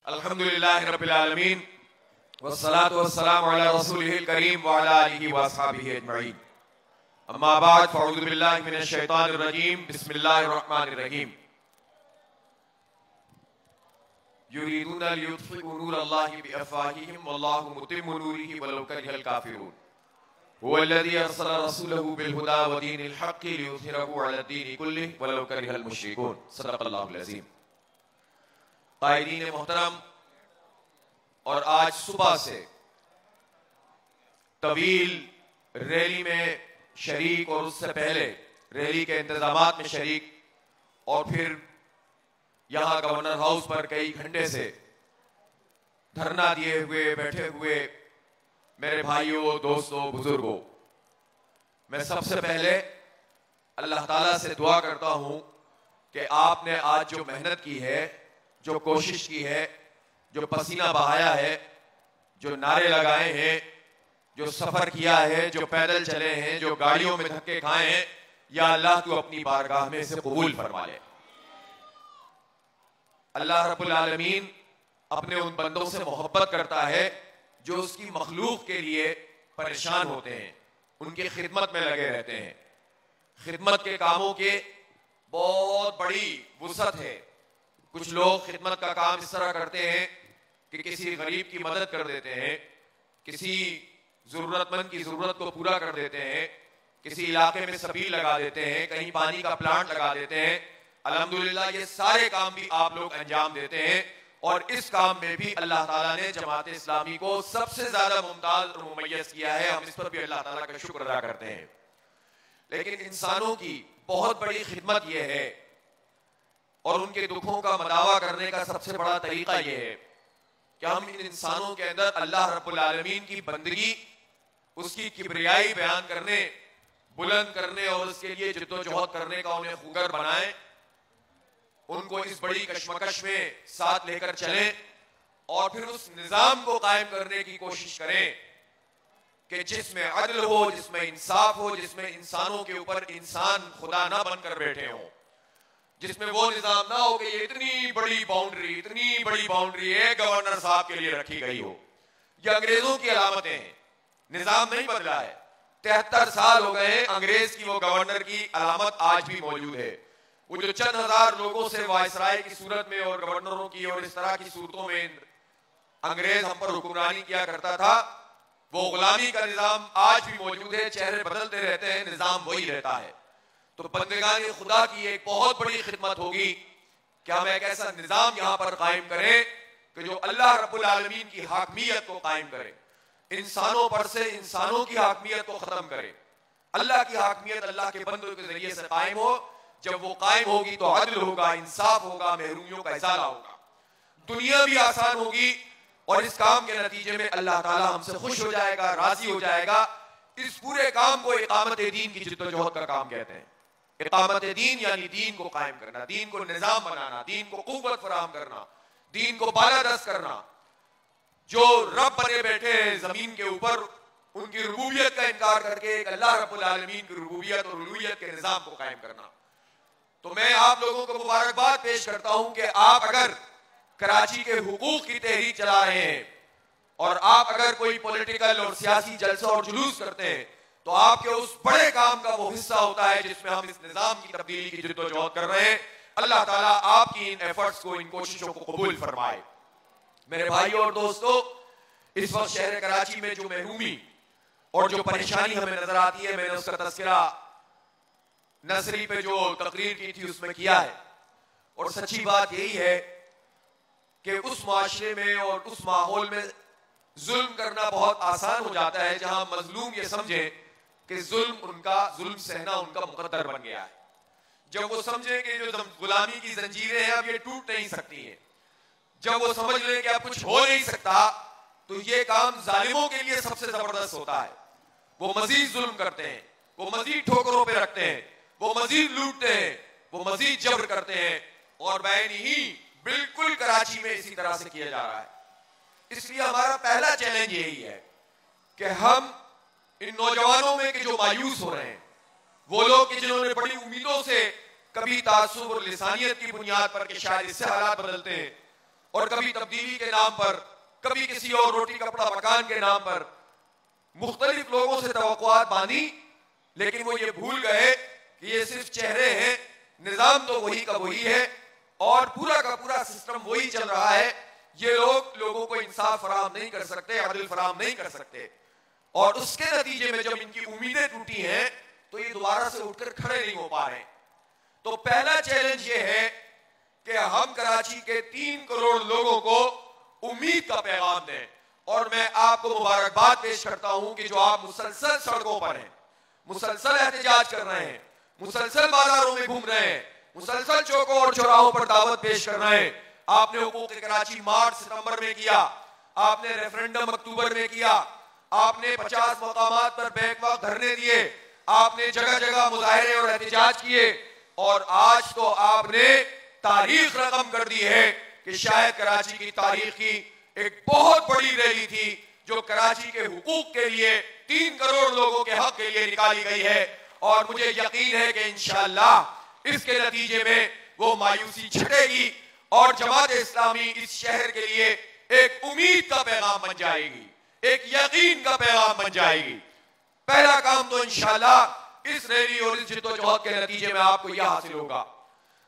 अल्हम्दुलिल्लाहि रब्बिल आलमीन वस्सलातु वस्सलामु अला रसूलिहिल करीम व अला आलिहि व अस्हाबिहि अजमईन। अम्मा बाद फअऊज़ु बिल्लाहि मिनश शैतानिर रजीम। बिस्मिल्लाहिर रहमानिर रहीम। युरीदूना लियुत्फ़िउ नूरल्लाहि बिअफ़वाहिहिम वल्लाहु मुतिम्मु नूरिहि वलौ करिहल काफ़िरून। हुवल्लज़ी अरसला रसूलहु बिल हुदा व दीनिल हक़्क़ि लियुज़हिरहु अला दीनि कुल्लिहि वलौ करिहल मुश्रिकून। सदक़ल्लाहुल अज़ीम। क़ाइदीन मोहतरम, और आज सुबह से तवील रैली में शरीक और उससे पहले रैली के इंतजामात में शरीक और फिर यहां गवर्नर हाउस पर कई घंटे से धरना दिए हुए बैठे हुए मेरे भाइयों, दोस्तों, बुजुर्गों, मैं सबसे पहले अल्लाह ताला से दुआ करता हूं कि आपने आज जो मेहनत की है, जो कोशिश की है, जो पसीना बहाया है, जो नारे लगाए हैं, जो सफर किया है, जो पैदल चले हैं, जो गाड़ियों में धक्के खाए हैं, या अल्लाह तू अपनी बारगाह में से कबूल फरमा ले। अल्लाह रब्बुल आलमीन अपने उन बंदों से मोहब्बत करता है जो उसकी मखलूक के लिए परेशान होते हैं, उनकी खिदमत में लगे रहते हैं। खिदमत के कामों के बहुत बड़ी वुसअत है। कुछ लोग खिदमत का काम इस तरह करते हैं कि किसी गरीब की मदद कर देते हैं, किसी जरूरतमंद की जरूरत को पूरा कर देते हैं, किसी इलाके में सबील लगा देते हैं, कहीं पानी का प्लांट लगा देते हैं। अल्हम्दुलिल्लाह ये सारे काम भी आप लोग अंजाम देते हैं, और इस काम में भी अल्लाह ताला ने जमात इस्लामी को सबसे ज्यादा मुमताज और मुमय्यज किया है। हम इस पर भी अल्लाह ताला का शुक्र अदा करते हैं। लेकिन इंसानों की बहुत बड़ी खिदमत यह है और उनके दुखों का मदावा करने का सबसे बड़ा तरीका यह है कि हम इन इंसानों के अंदर अल्लाह रब्बुल आलमीन की बंदगी, उसकी किबरियाई बयान करने, बुलंद करने और उसके लिए जिद्दोजहद करने का उन्हें खुगर बनाएं, उनको इस बड़ी कशमकश में साथ लेकर चलें और फिर उस निजाम को कायम करने की कोशिश करें कि जिसमें अदल हो, जिसमें इंसाफ हो, जिसमें इंसानों के ऊपर इंसान खुदा ना बनकर बैठे हों, जिसमें वो निजाम ना हो कि ये इतनी बड़ी बाउंड्री है गवर्नर साहब के लिए रखी गई हो। ये अंग्रेजों की अलामतें हैं, निजाम नहीं बदला है। 73 साल हो गए, अंग्रेज की वो गवर्नर की अलामत आज भी मौजूद है। वो जो चंद हजार लोगों से वायसराय की सूरत में और गवर्नरों की और इस तरह की सूरतों में अंग्रेज हम पर हुक्मरानी किया करता था, वो गुलामी का निजाम आज भी मौजूद है। चेहरे बदलते रहते हैं, निजाम वही रहता है। तो बंदगान खुदा की एक बहुत बड़ी खिदमत होगी कि हम एक ऐसा निजाम यहां पर कायम करें कि जो अल्लाह रब्बुल आलमीन की हाकमियत को कायम करे, इंसानों पर से इंसानों की हाकमियत को खत्म करे। अल्लाह की हाकमियत अल्लाह के बंदों के जरिए से कायम हो। जब वो कायम होगी तो अदल होगा, इंसाफ होगा, महरूमियों का इजाला होगा, दुनिया भी आसान होगी और इस काम के नतीजे में अल्लाह ताला हमसे खुश हो जाएगा, राजी हो जाएगा। इस पूरे काम को इकामत दीन की जिद्दोजहद का काम कहते हैं। इकामत दीन यानी दीन को कायम करना, दीन को निजाम बनाना, दीन को कुव्वत फराहम करना, दीन को बालादस्त करना। जो रब बने बैठे हैं जमीन के ऊपर, उनकी रुबूबियत का इनकार करके एक अल्लाह रब्बुल आलमीन की रुबूबियत और उलूहियत के निजाम को कायम करना। तो मैं आप लोगों को मुबारकबाद पेश करता हूं कि आप अगर कराची के हुकूक की तहरीक चला रहे हैं और आप अगर कोई पॉलिटिकल और सियासी जलसा और जुलूस करते हैं, तो आपके उस बड़े काम का वो हिस्सा होता है जिसमें हम इस निजाम की तब्दीली की जिद्दोजहद कर रहे हैं। अल्लाह ताला आपकी इन एफर्ट्स को, इन कोशिशों को कबूल फरमाए। मेरे भाइयों और दोस्तों, इस वक्त शहर कराची में जो महरूमी और जो परेशानी हमें नजर आती है, मैंने उसका तस्करा नसरी पे जो तकरीर की थी उसमें किया है। और सच्ची बात यही है कि उस माशरे में और उस माहौल में जुल्म करना बहुत आसान हो जाता है, जहां मजलूम ये समझे कि जुल्म सहना उनका मुकद्दर बन गया है। जब वो समझे कि जो गुलामी की जंजीरें हैं अब ये टूट नहीं सकती हैं, जब वो समझ लें कि अब कुछ हो नहीं सकता, तो ये काम जालिमों के लिए सबसे जबरदस्त होता है। वो मजीद जुल्म करते हैं, वो मजीद ठोकरों पे रखते हैं, वो मजीद लूटते हैं, वो मजीद जबर करते हैं। और बैनी ही बिल्कुल कराची में इसी तरह से किया जा रहा है। इसलिए हमारा पहला चैलेंज यही है कि हम इन नौजवानों में के जो मायूस हो रहे हैं, वो लोग कि जिन्होंने बड़ी उम्मीदों से कभी तासुब और लिसानियत की बुनियाद पर कि शायद इससे हालात बदलते हैं, और कभी तब्दीली के नाम पर, कभी किसी और रोटी कपड़ा मकान के नाम पर मुख्तलिफ लोगों से तवक्कुआत बांधी, लेकिन वो ये भूल गए कि ये सिर्फ चेहरे हैं, निजाम तो वही का वही है और पूरा का पूरा सिस्टम वही चल रहा है। ये लोग लोगों को इंसाफ फराहम नहीं कर सकते, अदल फराहम नहीं कर सकते, और उसके नतीजे में जब इनकी उम्मीदें टूटी हैं तो ये दोबारा से उठकर खड़े नहीं हो पा रहे। तो पहला चैलेंज ये है कि हम कराची के 3 करोड़ लोगों को उम्मीद का पैगाम दें। और मैं आपको मुबारकबाद पेश करता हूं कि जो आप मुसलसल सड़कों पर हैं, मुसलसल एहतजाज कर रहे हैं, मुसलसल बाजारों में घूम रहे हैं, मुसलसल चौकों और चौराहों पर दावत पेश कर रहे हैं। आपने हुकूक कराची मार्च सितंबर में किया, आपने रेफरेंडम अक्टूबर में किया, आपने 50 मकामात पर बैकवॉक धरने दिए, आपने जगह जगह मुजाहरे और एहतजाज किए, और आज तो आपने तारीख रकम कर दी है कि शायद कराची की तारीख की एक बहुत बड़ी रैली थी जो कराची के हुकूक के लिए 3 करोड़ लोगों के हक के लिए निकाली गई है। और मुझे यकीन है कि इंशाअल्लाह इसके नतीजे में वो मायूसी छटेगी और जमात इस्लामी इस शहर के लिए एक उम्मीद का पैगाम बन जाएगी, एक यकीन का पैगाम बन जाएगी। पहला काम तो इंशाअल्लाह इस रैली और इस जिद्दोजहद के नतीजे में आपको यह हासिल होगा।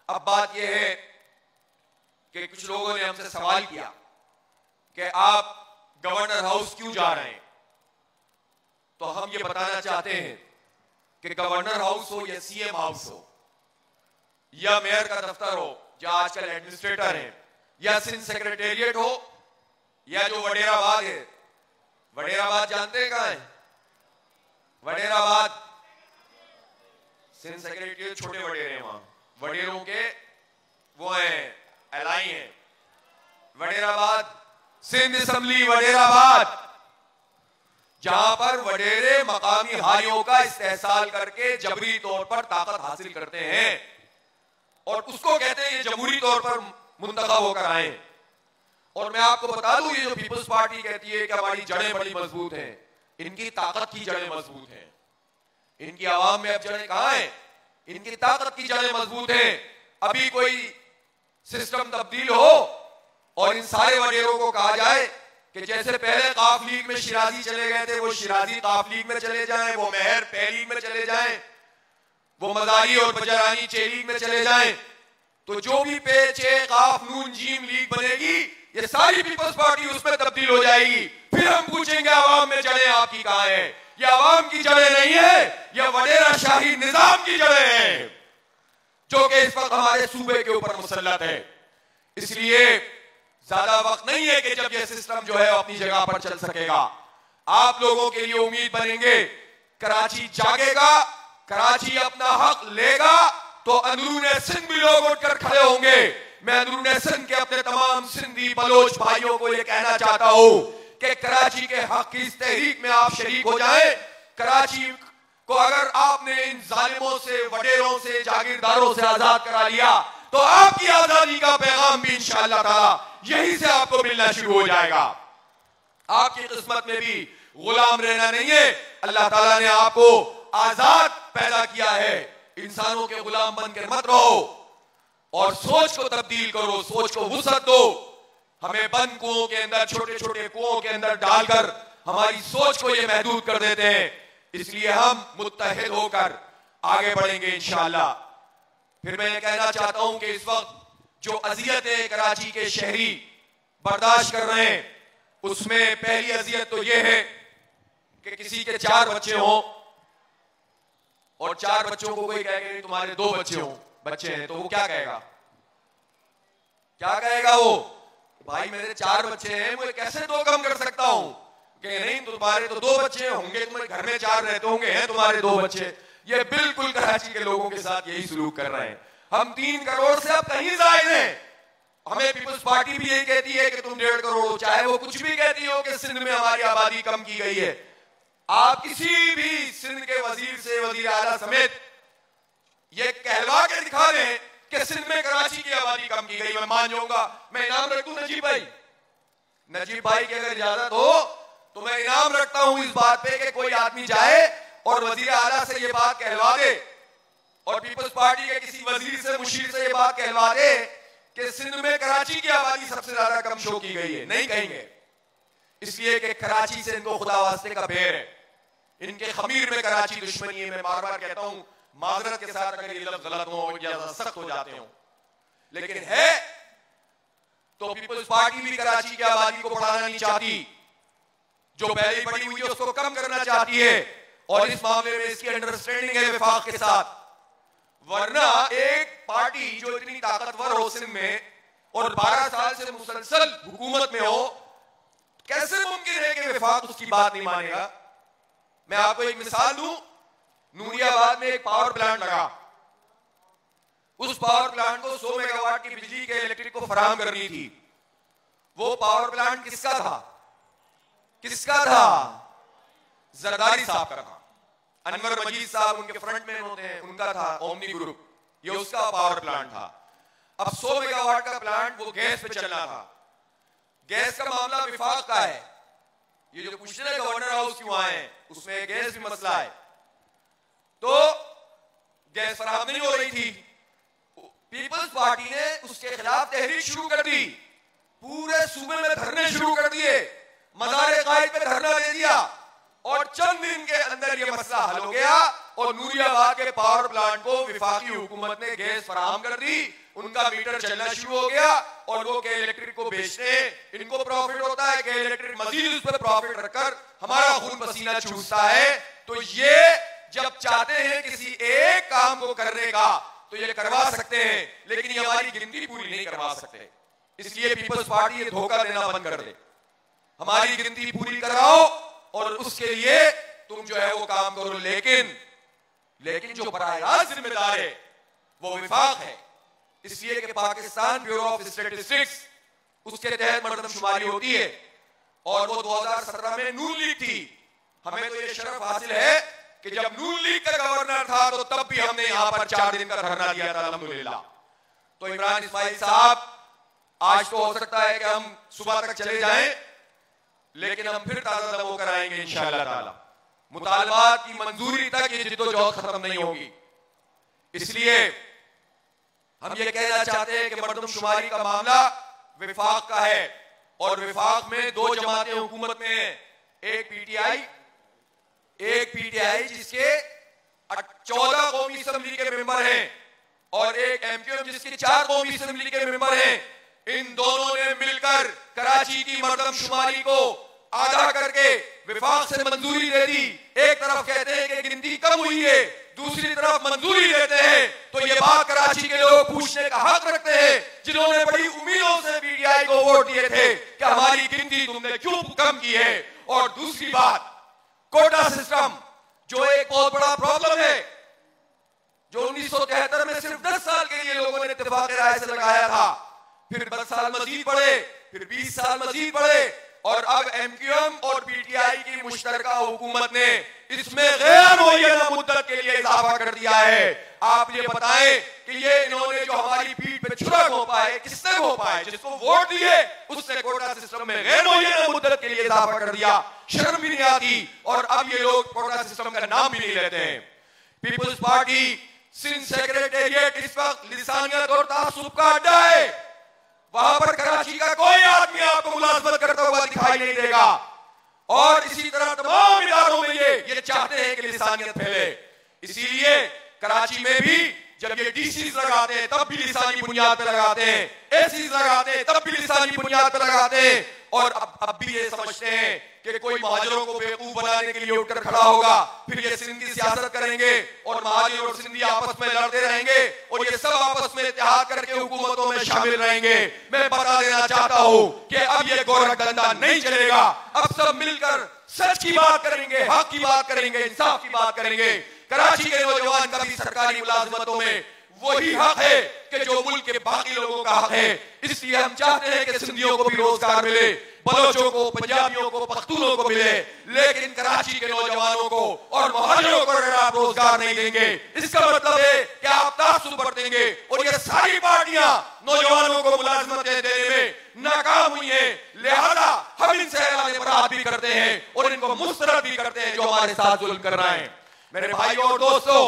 अब बात यह है कि कुछ लोगों ने हमसे सवाल किया कि आप गवर्नर हाउस क्यों जा रहे हैं। तो हम ये बताना चाहते हैं कि गवर्नर हाउस हो या सीएम हाउस हो या मेयर का दफ्तर हो, या आजकल एडमिनिस्ट्रेटर है, या सिंध सेक्रेटेरिएट हो, या जो वडेराबाद है, वडेराबाद जानते हैं कहां है? वडेराबाद सिंध सेक्रेटेरिएट छोटे वडेरे हैं, वहां वडेरों के वो हैं, एलाई हैं। वडेराबाद सिंध असेंबली वडेराबाद, जहां पर वडेरे मकामी हारियों का इस्तेहसाल करके जबरी तौर पर ताकत हासिल करते हैं और उसको कहते हैं ये जमहूरी तौर पर मुंतखब होकर आए। और मैं आपको बता दूं, ये जो पीपल्स पार्टी कहती है कि हमारी जड़ें बड़ी मजबूत हैं, इनकी ताकत की जड़ें मजबूत हैं। इनकी आवाम में अब जड़ें कहां हैं? इनकी ताकत की जड़ें मजबूत हैं। अभी कोई सिस्टम तब्दील हो और इन सारे वडेरों को कहा जाए कि जैसे पहले काफ लीग में शिराजी चले गए थे, वो शिराजी काफ लीग में चले जाएं, वो मेहर पे लीग में चले जाएं, वो मजारी और बजरानी चे लीग में चले जाएं, तो जो भी पे चे काफ नून जीम लीग बनेगी, ये सारी पीपल्स पार्टी उसमें तब्दील हो जाएगी। फिर हम पूछेंगे आवाम में जड़ें आपकी कहां है? ये आवाम की जड़ें नहीं है, ये वडेरा शाही निजाम की जड़ें हैं जो कि इस वक्त हमारे सूबे के ऊपर मुसल्लत है। इसलिए ज्यादा वक्त नहीं है कि जब यह सिस्टम जो है अपनी जगह पर चल सकेगा। आप लोगों के लिए उम्मीद बनेंगे, कराची जागेगा, कराची अपना हक लेगा तो अंदरून सिंध भी लोग उठकर खड़े होंगे। मैं अंदरून सिंध के अपने तमाम सिंधी बलोच भाइयों को यह कहना चाहता हूं कि कराची के हक की इस तहरीक में आप शरीक हो जाएं। कराची को अगर आपने इन जालिमों से, वडेरों से, जागीरदारों से आजाद करा लिया तो आपकी आजादी का पैगाम भी इंशाअल्लाह ताला यहीं से आपको मिलना शुरू हो जाएगा। आपकी किस्मत में भी गुलाम रहना नहीं है। अल्लाह ताला ने आपको आजाद पैदा किया है। इंसानों के गुलाम बनकर मत रहो और सोच को तब्दील करो, सोच को वुसअत दो। हमें बंद कुओं के अंदर, छोटे छोटे कुओं के अंदर डालकर हमारी सोच को ये महदूद कर देते हैं। इसलिए हम मुत्तहिद होकर आगे बढ़ेंगे इंशाअल्लाह। फिर मैं ये कहना चाहता हूं कि इस वक्त जो अजियतें कराची के शहरी बर्दाश्त कर रहे हैं, उसमें पहली अजियत तो यह है कि किसी के 4 बच्चे हों और 4 बच्चों को कोई कहेगा तुम्हारे 2 बच्चे हैं, तो वो क्या कहेगा? क्या कहेगा वो? भाई मेरे 4 बच्चे हैं, मैं कैसे 2 कम कर सकता हूं? कि नहीं, तुम्हारे तो 2 बच्चे होंगे, तुम्हारे घर में 4 रहते होंगे, हैं तुम्हारे 2 बच्चे। ये बिल्कुल कराची के लोगों के साथ यही सलूक कर रहे हैं। हम 3 करोड़ से अब कहीं जायद हैं। हमें पीपल्स पार्टी भी यही कहती है कि तुम 1.5 करोड़ हो, चाहे वो कुछ भी कहती हो कि सिंध में हमारी आबादी कम की गई है। आप किसी भी सिंध के वजीर से, वजीर आला समेत ये कहलवा के दिखा दें कि सिंध में कराची की आबादी कम की गई, मैं मान जाऊंगा। मैं इनाम रख दूं नजीब भाई की अगर इजाजत हो तो मैं इनाम रखता हूं इस बात पे कि कोई आदमी जाए और वजीर आला से ये बात कहलवा दे और पीपल्स पार्टी के किसी वजीर से, मुशीर से ये बात कहलवा दे कि सिंध में कराची की आबादी सबसे ज्यादा कम शो की गई है, नहीं कहेंगे, इसलिए कि कराची से इनको खुदा वास्ते का बैर है, इनके खमीर में कराची दुश्मनी है। मैं बार बार कहता हूं, माजरत के साथ अगर ये लफ्ज गलत हो या सख्त हो जाते हो, लेकिन है तो पीपल्स पार्टी भी कराची की आबादी को बढ़ाना नहीं चाहती, जो पहले ही बढ़ी हुई है उसको कम करना चाहती है, और इस मामले में इसकी अंडरस्टैंडिंग है वफाक के साथ। वरना एक पार्टी जो इतनी ताकतवर हो सिंध में और 12 साल से मुसलसल हुकूमत में हो, कैसे मुमकिन है कि वफाक उसकी बात नहीं मानेगा। मैं आपको एक मिसाल दूं, नूरियाबाद में एक पावर प्लांट लगा, उस पावर प्लांट को 100 मेगावाट की बिजली के इलेक्ट्रिक को फराहम करनी थी। वो पावर प्लांट किसका था? किसका था? जरदारी साहब का था। अनवर मजीद साहब उनके फ्रंटमैन होते हैं, उनका था ओमनी ग्रुप, ये उसका पावर प्लांट था। अब 100 मेगावाट का प्लांट वो गैस पे चलना था। गैस का मामला विफाक का है, ये जो पूछ रहे गवर्नर हाउस क्यों आए, उसमें गैस भी मसला है। तो गैस फराहम नहीं हो रही थी, पीपल्स पार्टी ने उसके खिलाफ तहरीक शुरू कर दी, पूरे सूबे में धरने शुरू कर दिए, मज़ार कायद पे धरना दे दिया, और चंद दिन के अंदर यह मसला हल हो गया और नूरियाबाद के पावर प्लांट को विफाकी हुकूमत ने गैस फराहम कर दी, उनका मीटर चलना शुरू हो गया, और वो के इलेक्ट्रिक को बेचते हैं, इनको प्रॉफिट होता है, के इलेक्ट्रिक मजीद उस पर प्रॉफिट रखकर हमारा खून पसीना चूसता है। तो ये जब चाहते हैं किसी एक काम को करने का तो ये करवा सकते हैं, लेकिन ये हमारी गिनती पूरी नहीं करवा सकते। इसलिए पीपल्स पार्टी ये धोखा देना बंद कर दे, हमारी गिनती पूरी कराओ और उसके लिए तुम जो है वो काम करो, लेकिन जो बराह रास्त जिम्मेदार है वो विफाक है। इसलिए कि पाकिस्तान ब्यूरो ऑफ स्टैटिस्टिक्स उसके तहत मर्दमशुमारी होती है, और वो 2017 में नून लीग थी। हमें तो ये शर्फ हासिल है कि जब नून लीग का गवर्नर था तो तब भी हमने यहां पर 4 दिन का धरना दिया था, अल्हम्दुलिल्लाह। तो इमरान इस्माइल साहब, आज तो हो सकता है कि हम सुबह तक चले जाएं, लेकिन हम फिर ताजा दम होकर आएंगे इंशाअल्लाह ताला। मुतालबात की मंजूरी तक ये जिद्दोजहद खत्म नहीं होगी। इसलिए हम ये कहना चाहते हैं कि मर्दमशुमारी का मामला विफाक का है, और विफाक में 2 जमातें हुकूमत में हैं, एक पीटीआई जिसके 14 कौमी असेंबली के मेंबर हैं, और एक एमक्यूएम जिसके 4 कौमी असेंबली के मेंबर हैं। इन दोनों ने मिलकर कराची की मर्दमशुमारी को आधा करके विफाक से मंजूरी दे दी। एक तरफ कहते हैं कि गिनती कम हुई है, दूसरी तरफ मंजूरी देते हैं। तो ये बात कराची के लोग पूछने का हक रखते हैं, जिन्होंने बड़ी उम्मीदों से पीटीआई को वोट दिए थे, कि हमारी गिनती तुमने क्यों कम की है। और दूसरी बात, कोटा सिस्टम जो एक बहुत बड़ा प्रॉब्लम है, जो 1973 में सिर्फ 10 साल के लिए लोगों ने इत्तेफाक राय से लगाया था, फिर 10 साल मजीद बढ़े, फिर 20 साल मजीद बढ़े, और अब एमक्यूएम और पीटीआई की मुश्तरका हुकूमत ने इसमें गैर मुअय्यना मुद्दत के लिए इजाफा कर दिया है। आप ये बताएं कि ये इन्होंने जो हमारी पीठ पे छुरा घोंपा है, किसने घोंपा है? जिसको वोट दिए उसने कोटा सिस्टम में गैर मुअय्यना मुद्दत के लिए इजाफा कर दिया। शर्म भी नहीं आती, और अब ये लोग कोटा सिस्टम का नाम भी नहीं लेते हैं। पीपल्स पार्टी सिंध सेक्रेटेरिएट इस वक्त लिसानियत और तासुब का अड्डा है, वहां पर कराची का कोई आदमी आपको मुलाजमत करता हुआ दिखाई नहीं देगा। और इसी तरह तमाम इदारों में ये चाहते हैं कि लिसानियत फैले। इसीलिए कराची में भी जब ये डीसीज लगाते हैं तब भी लिसानी बुनियाद पर लगाते हैं, एसीज लगाते हैं तब भी लिसानी बुनियाद पर लगाते हैं, और अब भी ये समझते हैं कि कोई महाजरों को बेवकूफ बनाने के लिए उठकर खड़ा होगा, फिर ये सिंध की सियासत करेंगे और महाजर और सिंधी आपस में लड़ते रहेंगे, और ये सब आपस में इत्तेहाद करके हुकूमतों में शामिल रहेंगे। मैं बता देना चाहता हूं कि अब ये गोरख धंधा नहीं चलेगा। अब सब मिलकर सच की बात करेंगे, हक की बात करेंगे, इंसाफ की बात करेंगे। कराची के नौजवान का भी सरकारी मुलाजमतों में वही हक है कि जो मुल्क के बाकी लोगों का हक है। इसलिए हम चाहते हैं कि सिंधियों को भी रोजगार मिले, बलोचों को, पंजाबियों को, पख्तूनों को मिले, लेकिन कराची के नौजवानों को और मुहाजिरों को अगर आप रोजगार नहीं देंगे, इसका मतलब है कि आप तासुब बरतेंगे। और ये सारी पार्टियां नौजवानों को मुलाजमतें देने में नाकाम हुई हैं, लिहाजा हम इनसे ऐलान बरात भी करते हैं और इनको मुस्तरद भी करते हैं जो हमारे साथ जुल्म कर रहे हैं। मेरे भाइयों और दोस्तों,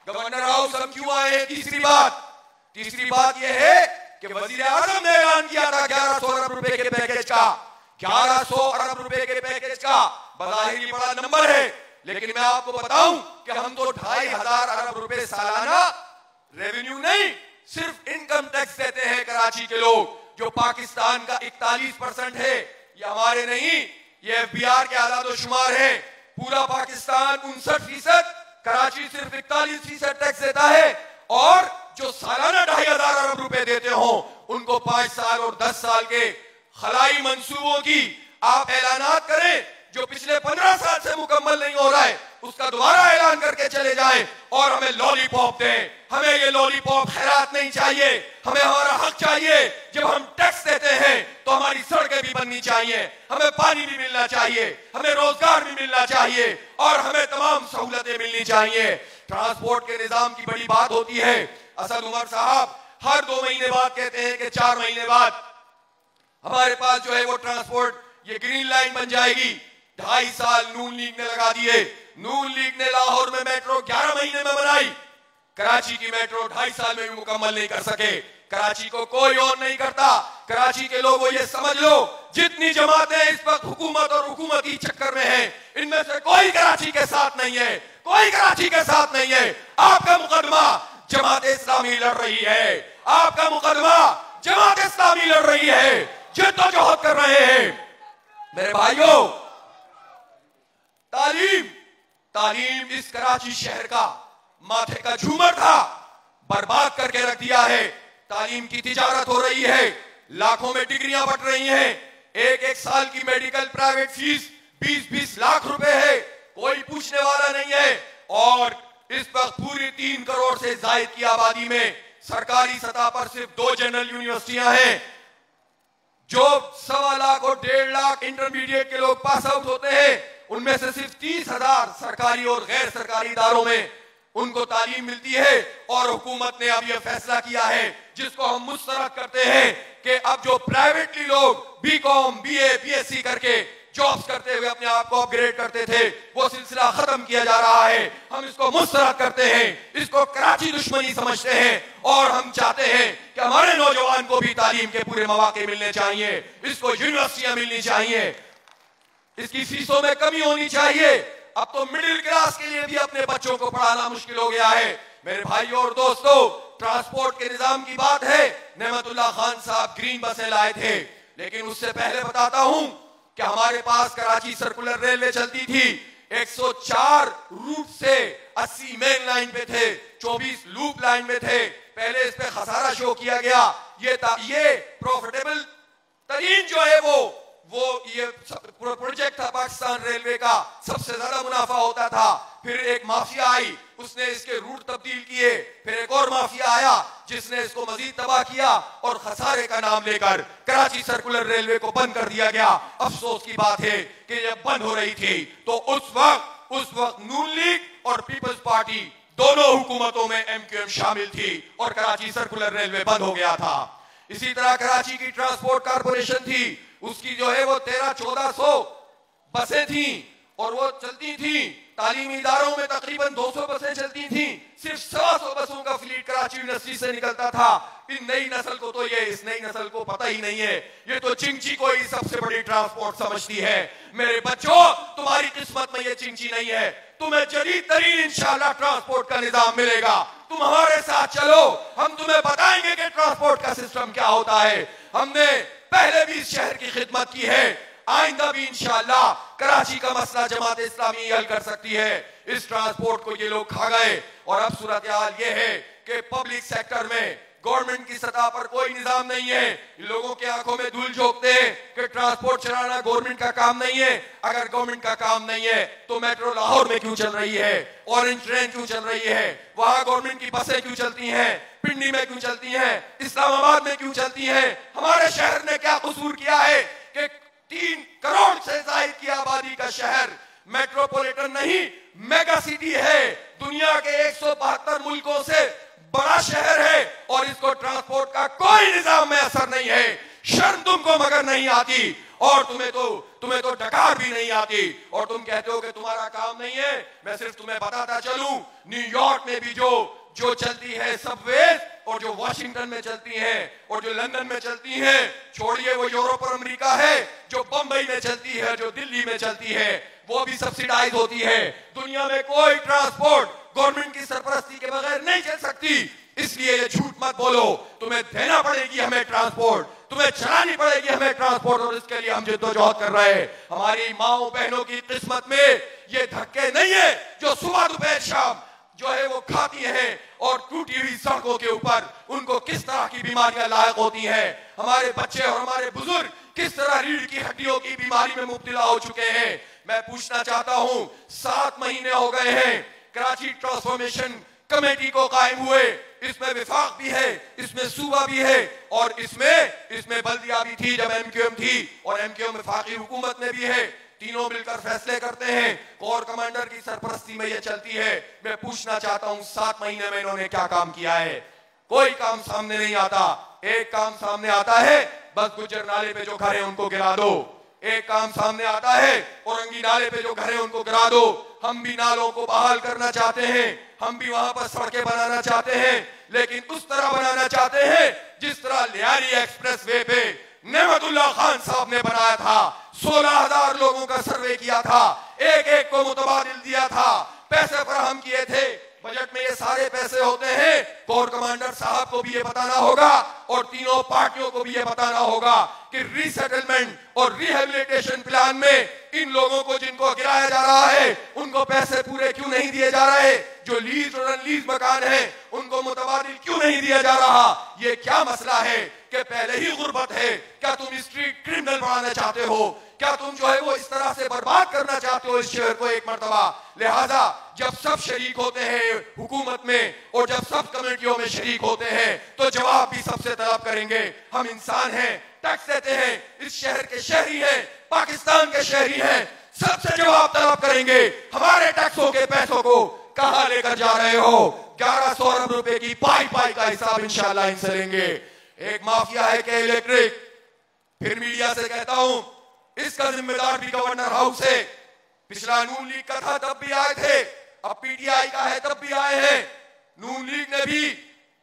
गवर्नर हाउस हम क्यों आए हैं? तीसरी बात यह है कि वजीर आजम ने ऐलान किया था 1100 अरब रुपए के पैकेज का, 1100 अरब रुपए के पैकेज का बज़ाहिर बड़ा नंबर है, लेकिन मैं आपको बताऊं कि हम तो 2500 अरब रुपए सालाना रेवेन्यू नहीं, सिर्फ इनकम टैक्स देते हैं कराची के लोग, जो पाकिस्तान का 41% है। ये हमारे नहीं, ये FBR के आदादोशुमार है। पूरा पाकिस्तान 59%, कराची सिर्फ 41% टैक्स देता है। और जो सालाना 2500 अरब रुपए देते हो, उनको 5 साल और 10 साल के खलाई मंसूबों की आप ऐलानात करें, जो पिछले 15 साल से मुकम्मल नहीं हो रहा है, उसका दोबारा ऐलान करके चले जाएं और हमें लॉलीपॉप दें। हमें ये लॉलीपॉप खैरात नहीं चाहिए, हमें हमारा हक चाहिए। जब हम टैक्स देते हैं तो हमारी सड़कें भी बननी चाहिए, हमें पानी भी मिलना चाहिए, हमें रोजगार भी मिलना चाहिए और हमें तमाम सहूलतें मिलनी चाहिए। ट्रांसपोर्ट के निजाम की बड़ी बात होती है। असद उमर साहब हर 2 महीने बाद कहते हैं कि 4 महीने बाद हमारे पास जो है वो ट्रांसपोर्ट, ये ग्रीन लाइन बन जाएगी। 2.5 साल नून लीग ने लगा दिए। नून लीग ने लाहौर में मेट्रो 11 महीने में बनाई, कराची की मेट्रो 2.5 साल में भी मुकम्मल नहीं कर सके। कराची को कोई और नहीं करता। कराची के लोगों ये समझ लो, जितनी जमातें इस वक्त हुकूमत और हुकूमती चक्कर में हैं, इनमें से कोई कराची के साथ नहीं है, कोई कराची के साथ नहीं है। आपका मुकदमा जमात इस्लामी लड़ रही है, आपका मुकदमा जमात इस्लामी लड़ रही है, जिद्दोजहद कर रहे हैं। मेरे भाइयों, तालीम इस कराची शहर का माथे का झूमर था, बर्बाद करके रख दिया है। तालीम की तिजारत हो रही है, लाखों में डिग्रियां बट रही हैं। एक साल की मेडिकल प्राइवेट फीस 20-20 लाख रुपए है, कोई पूछने वाला नहीं है। और इस वक्त पूरी 3 करोड़ से जायद की आबादी में सरकारी सतह पर सिर्फ 2 जनरल यूनिवर्सिटियां हैं। जो 1.25 लाख और 1.5 लाख इंटरमीडिएट के लोग पास आउट होते हैं, उनमें से सिर्फ 30,000 सरकारी और गैर सरकारी इदारों में उनको तालीम मिलती है। और हुकूमत ने अब यह फैसला किया है, जिसको हम मुस्तरद करते हैं, कि अब जो प्राइवेटली लोग BCom, BA, BSc करके जॉब्स करते हुए अपने आप को अपग्रेड करते थे, वो सिलसिला खत्म किया जा रहा है। हम इसको मुस्तरद करते हैं, इसको कराची दुश्मनी समझते हैं और हम चाहते हैं कि हमारे नौजवान को भी तालीम के पूरे मौके मिलने चाहिए, इसको यूनिवर्सिटियां मिलनी चाहिए, इसकी फीसों में कमी होनी चाहिए। अब तो मिडिल क्लास के लिए भी अपने बच्चों को पढ़ाना मुश्किल हो गया है। मेरे भाइयों और दोस्तों, ट्रांसपोर्ट के निजाम की बात है। नेमतुल्लाह खान साहब ग्रीन बसें लाए थे, लेकिन उससे पहले बताता हूं कि हमारे पास कराची सर्कुलर रेलवे चलती थी। 104 रूट से 80 मेन लाइन पे थे, 24 लूप लाइन में थे। पहले इस पे खसारा शो किया गया। ये प्रॉफिटेबल तरीन जो है वो ये प्रोजेक्ट था पाकिस्तान रेलवे का, सबसे ज्यादा मुनाफा होता था। फिर एक माफिया आई, उसने इसके रूट तब्दील किए। फिर एक और माफिया आया जिसने इसको मजीद तबाह किया और खसारे का नाम लेकर कराची सर्कुलर रेलवे को बंद कर दिया गया। अफसोस की बात है कि जब बंद हो रही थी तो उस वक्त नून लीग और पीपल्स पार्टी दोनों हुकूमतों में MQM शामिल थी और कराची सर्कुलर रेलवे बंद हो गया था। इसी तरह कराची की ट्रांसपोर्ट कारपोरेशन थी, उसकी जो है वो 1300-1400 बसें थी और वो चलती थी। तालीमी इदारों में तकरीबन 200 बसें चलती थी। सिर्फ 100 बसों का फ्लीट कराची यूनिवर्सिटी से निकलता था। इन नई नस्ल को तो इस नई नस्ल को पता ही नहीं है। ये तो चिंची को ही सबसे बड़ी ट्रांसपोर्ट समझती है। मेरे बच्चों, तुम्हारी किस्मत में ये चिंची नहीं है। तुम्हें जदीद तरीन इंशाअल्लाह ट्रांसपोर्ट का निजाम मिलेगा। तुम हमारे साथ चलो, हम तुम्हें बताएंगे कि ट्रांसपोर्ट का सिस्टम क्या होता है। हमने पहले भी इस शहर की खिदमत की है, आइंदा भी इंशाअल्लाह कराची का मसला जमात इस्लामी हल कर सकती है। इस ट्रांसपोर्ट को ये लोग खा गए और अब सूरत हाल ये है कि पब्लिक सेक्टर में गवर्नमेंट की सतह पर कोई निजाम नहीं है। लोगों के आंखों में धूल झोंकते हैं कि ट्रांसपोर्ट चलाना गवर्नमेंट का काम नहीं है। अगर गवर्नमेंट का काम नहीं है तो मेट्रो लाहौर में क्यों चल रही है, ऑरेंज ट्रेन क्यों चल रही है, वहां गवर्नमेंट की बसें क्यों चलती हैं, पिंडी में क्यों चलती हैं, इस्लामाबाद में क्यों चलती हैं? हमारे शहर ने क्या कसूर किया है कि 3 करोड़ से ज्यादा की आबादी का शहर मेट्रोपॉलिटन नहीं, मेगा सिटी है। दुनिया के 172 मुल्कों से बड़ा शहर है और इसको ट्रांसपोर्ट का कोई निजाम में असर नहीं है। शर्म तुमको मगर नहीं आती और तुम्हें तो डकार भी नहीं आती और तुम कहते हो कि तुम्हारा काम नहीं है। मैं सिर्फ तुम्हें बताता चलूं, न्यूयॉर्क में भी जो जो चलती है सबवेज और जो वॉशिंगटन में चलती हैं और जो लंदन में चलती हैं, छोड़िए वो यूरोप और अमेरिका है, जो बंबई में चलती है, जो दिल्ली में चलती है, वो भी सब्सिडाइज होती है। दुनिया में कोई ट्रांसपोर्ट गवर्नमेंट की सरपरस्ती के बगैर नहीं चल सकती। इसलिए ये झूठ मत बोलो, तुम्हें देना पड़ेगी हमें ट्रांसपोर्ट, तुम्हें चलानी पड़ेगी हमें ट्रांसपोर्ट, और इसके लिए हम जिद्दोजहद कर रहे हैं। हमारी माओ बहनों की किस्मत में ये धक्के नहीं है जो सुबह दोपहर शाम जो है वो खाती हैं और टूटी हुई सड़कों के ऊपर उनको किस तरह की बीमारियां लायक होती हैं। हमारे बच्चे और हमारे बुजुर्ग किस तरह रीढ़ की हड्डियों की बीमारी में मुब्तला हो चुके हैं। मैं पूछना चाहता हूं, 7 महीने हो गए हैं कराची ट्रांसफॉर्मेशन कमेटी को कायम हुए, इसमें विफाक भी है, इसमें सूबा भी है और इसमें बल्दिया भी थी जब एमक्यूएम थी और एमक्यूएम वफाकी हुकूमत में भी है। तीनों मिलकर फैसले करते हैं, कोर कमांडर की सरपरस्ती में ये चलती है। मैं पूछना चाहता हूं 7 महीने में इन्होंने क्या काम किया है? कोई काम सामने नहीं आता। एक काम सामने आता है, बस गुज्जर नाले पे जो घर है उनको गिरा दो। एक काम सामने आता है, औरंगी नाले पे जो घर है उनको गिरा दो। हम भी नालों को बहाल करना चाहते हैं, हम भी वहां पर सड़कें बनाना चाहते हैं, लेकिन उस तरह बनाना चाहते हैं जिस तरह लियारी एक्सप्रेस वे पे नेमतुल्लाह खान साहब ने बनाया था। 16,000 लोगों का सर्वे किया था, एक एक को मुतबादिल दिया था, पैसे फराहम किए थे। बजट में ये सारे पैसे होते हैं। कोर कमांडर साहब को भी ये बताना होगा और तीनों पार्टियों को भी ये बताना होगा कि रीसेटलमेंट और रिहेबिलिटेशन प्लान में इन लोगों को जिनको गिराया जा रहा है उनको पैसे पूरे क्यों नहीं दिए जा रहे? जो लीज और अनलीज मकान है उनको मुतबादिल क्यों नहीं दिया जा रहा? ये क्या मसला है कि पहले ही गुर्बत है? क्या तुम स्ट्रीट क्रिमिनल बनाना चाहते हो? क्या तुम जो है वो इस तरह से बर्बाद करना चाहते हो इस शहर को एक मर्तबा? लिहाजा जब सब शरीक होते हैं हुकूमत में और जब सब कमेटियों में शरीक होते हैं तो जवाब भी सबसे तलब करेंगे। हम इंसान हैं, टैक्स देते हैं, इस शहर के शहरी हैं, पाकिस्तान के शहरी हैं, सबसे जवाब तलब करेंगे। हमारे टैक्सों के पैसों को कहां लेकर जा रहे हो? 1100 अरब रुपए की पाई का हिसाब इंशाल्लाह इनसे लेंगे। एक माफिया है के इलेक्ट्रिक। फिर मीडिया से कहता हूं, इसका जिम्मेदार भी गवर्नर हाउस है। पिछला नून लीग का था तब भी आए थे, अब पीटीआई का है तब भी आए हैं। नून लीग ने भी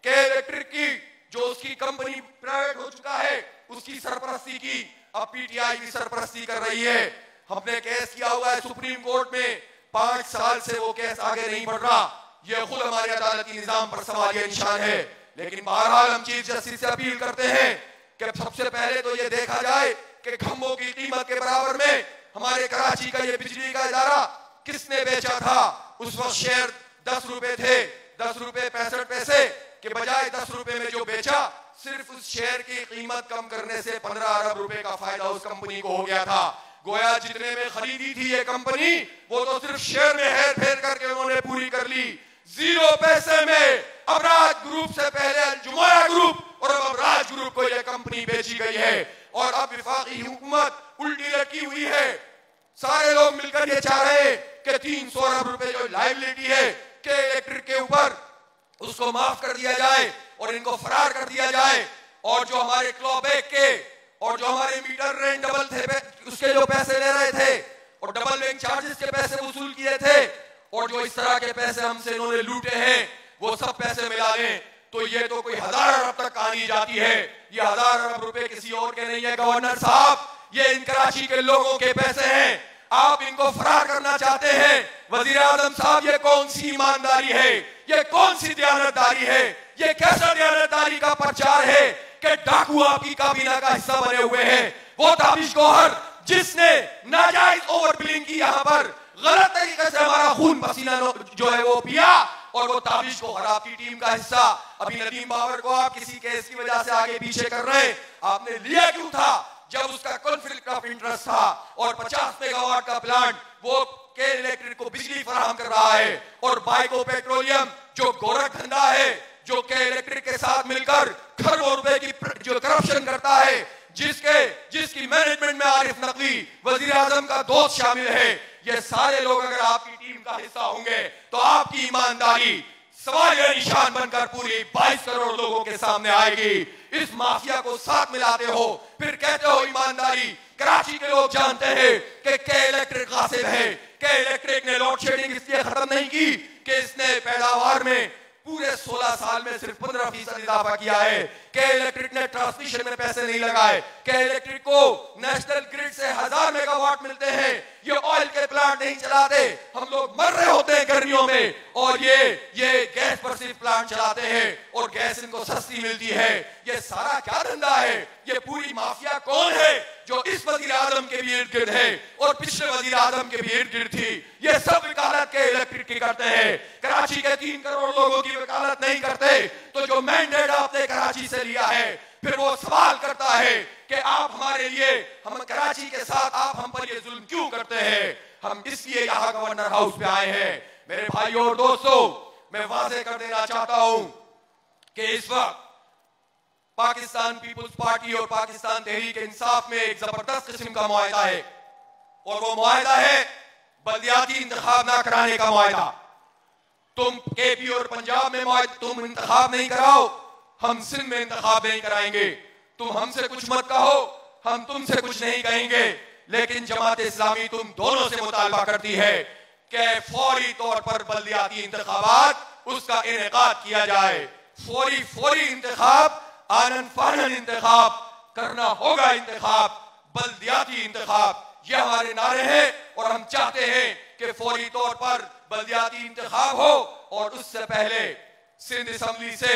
के इलेक्ट्रिक की जो उसकी कंपनी प्राइवेट हो चुका है उसकी सरपरस्ती की, अब पीटीआई की सरपरस्ती कर रही है। हमने केस किया हुआ है सुप्रीम कोर्ट में, 5 साल से वो केस आगे नहीं बढ़ रहा। ये खुद हमारे अदालती निजाम पर सवालिया निशान है। लेकिन बहरहाल हम चीफ जस्टिस से अपील करते हैं कि सबसे पहले तो ये देखा जाए कि खंभों की कीमत के बराबर में हमारे कराची का ये बिजली का इदारा किसने बेचा था? उस वक्त शेयर 10 रुपए थे, 10 रुपए 65 पैसे के बजाय 10 रुपए में जो बेचा, सिर्फ उस शेयर की कीमत कम करने से 15 अरब रुपए का फायदा उस कंपनी को हो गया था। गोया जितने में खरीदी थी ये कंपनी वो तो सिर्फ शेयर में हेर फेर करके उन्होंने पूरी कर ली। 0 पैसे में अबराज ग्रुप से पहले अलजुमैया ग्रुप और अब अबराज ग्रुप को यह कंपनी बेची गई है और अब विफाकी हुकूमत उल्टी लटकी हुई है। सारे लोग मिलकर ये चाह रहे हैं कि 300 अरब रुपए जो लायबिलिटी है के इलेक्ट्रिक के ऊपर उसको माफ कर दिया जाए और इनको फरार कर दिया जाए, और जो हमारे क्लॉबैक के और जो हमारे मीटर रेंट डबल थे उसके जो पैसे ले रहे थे और डबल बैंक चार्जेस के पैसे वसूल किए थे और जो इस तरह के पैसे हमसे इन्होंने लूटे हैं वो सब पैसे मिला लें तो ये तो कोई 1000 अरब तक कहानी जाती है। ये 1000 अरब रुपए किसी और के नहीं है गवर्नर साहब, ये इन कराची के लोगों के पैसे हैं। आप इनको फरार करना चाहते हैं। वजीर आजम साहब, ये कौन सी ईमानदारी है? ये कौन सी दयानतदारी है? ये कैसा दयानतदारी का प्रचार है कि डाकू आपकी काबीना का हिस्सा बने हुए हैं? वो ताबिश गौहर जिसने नाजायज ओवर बिलिंग की, यहाँ पर गलत तरीके से हमारा खून पसीना जो है वो पिया और वो ताबिश गौहर आपकी टीम का हिस्सा। अभी नदीम बाबर को आप किसी केस की वजह से आगे पीछे कर रहे हैं, आपने लिया क्यों था? जब उसका कॉन्फ्लिक्ट ऑफ इंटरेस्ट था और 50 मेगावाट का प्लांट वो के इलेक्ट्रिक को बिजली फराहम कर रहा है और बाइको पेट्रोलियम जो गोरख धंधा है जो के इलेक्ट्रिक के साथ मिलकर खरबों रुपए की जो करप्शन करता है, जिसकी मैनेजमेंट में आरिफ नकवी वजीर आजम का दोस्त शामिल है, ये सारे लोग अगर आपकी टीम का हिस्सा होंगे तो आपकी ईमानदारी सवालिया निशान बनकर पूरी 22 करोड़ लोगों के सामने आएगी। इस माफिया को साथ मिलाते हो, फिर कहते हो ईमानदारी। कराची के लोग जानते हैं कि के इलेक्ट्रिक गासिब है। के इलेक्ट्रिक ने लोड शेडिंग इसलिए खत्म नहीं की कि इसने पैदावार में पूरे 16 साल में सिर्फ 15% इजाफा किया है। के इलेक्ट्रिक ने ट्रांसमिशन में पैसे नहीं लगाए। के इलेक्ट्रिक को नेशनल ग्रिड से 1000 मेगावाट मिलते हैं। ये ऑयल के प्लांट नहीं चलाते। हम लोग मर रहे होते हैं गर्मियों में, और ये गैस पर सिर्फ प्लांट चलाते हैं और गैस इनको सस्ती मिलती है। ये सारा क्या धंधा है? ये पूरी माफिया कौन है जो इस वजीर आजम के भी इर्द गिर्द है और पिछले वजीर आजम के भी इर्द गिर्द थी? ये सब वकालत के इलेक्ट्रिक की करते हैं। कराची के 3 करोड़ लोगों की वकालत नहीं करते। तो जो मैंडेट आपने कराची से लिया है, फिर वो सवाल करता है कि आप हमारे लिए, हम कराची के साथ आप हम पर ये जुल्म क्यों करते हैं? हम इसलिए यहाँ गवर्नर हाउस पे आए हैं। मेरे भाइयों और दोस्तों, मैं वाज़ेह कर देना चाहता हूं कि इस वक्त पाकिस्तान पीपुल्स पार्टी और पाकिस्तान तहरीक इंसाफ में एक जबरदस्त किस्म का मुआहदा है, और वो मुआहदा है बल्दियाती इंतखाब ना कराने का मुआहदा। तुम केपी और पंजाब में तुम इंतखाब नहीं कराओ, हम सिंध में इंतखाब नहीं कराएंगे। तुम हमसे कुछ मत कहो, हम तुमसे कुछ नहीं कहेंगे। लेकिन जमात इस्लामी तुम दोनों से मुतालबा करती है कि फौरी तौर पर बल्दियाती इंतखाबात उसका इनेकाद किया जाए। फौरी इंतखाब, आनन फानन इंतखाब करना होगा। इंतखाब, बल्दियाती इंतखाब, ये हमारे नारे हैं। और हम चाहते हैं कि फौरी तौर पर बल्दियाती इंतखाब हो, और उससे पहले सिंध असेंबली से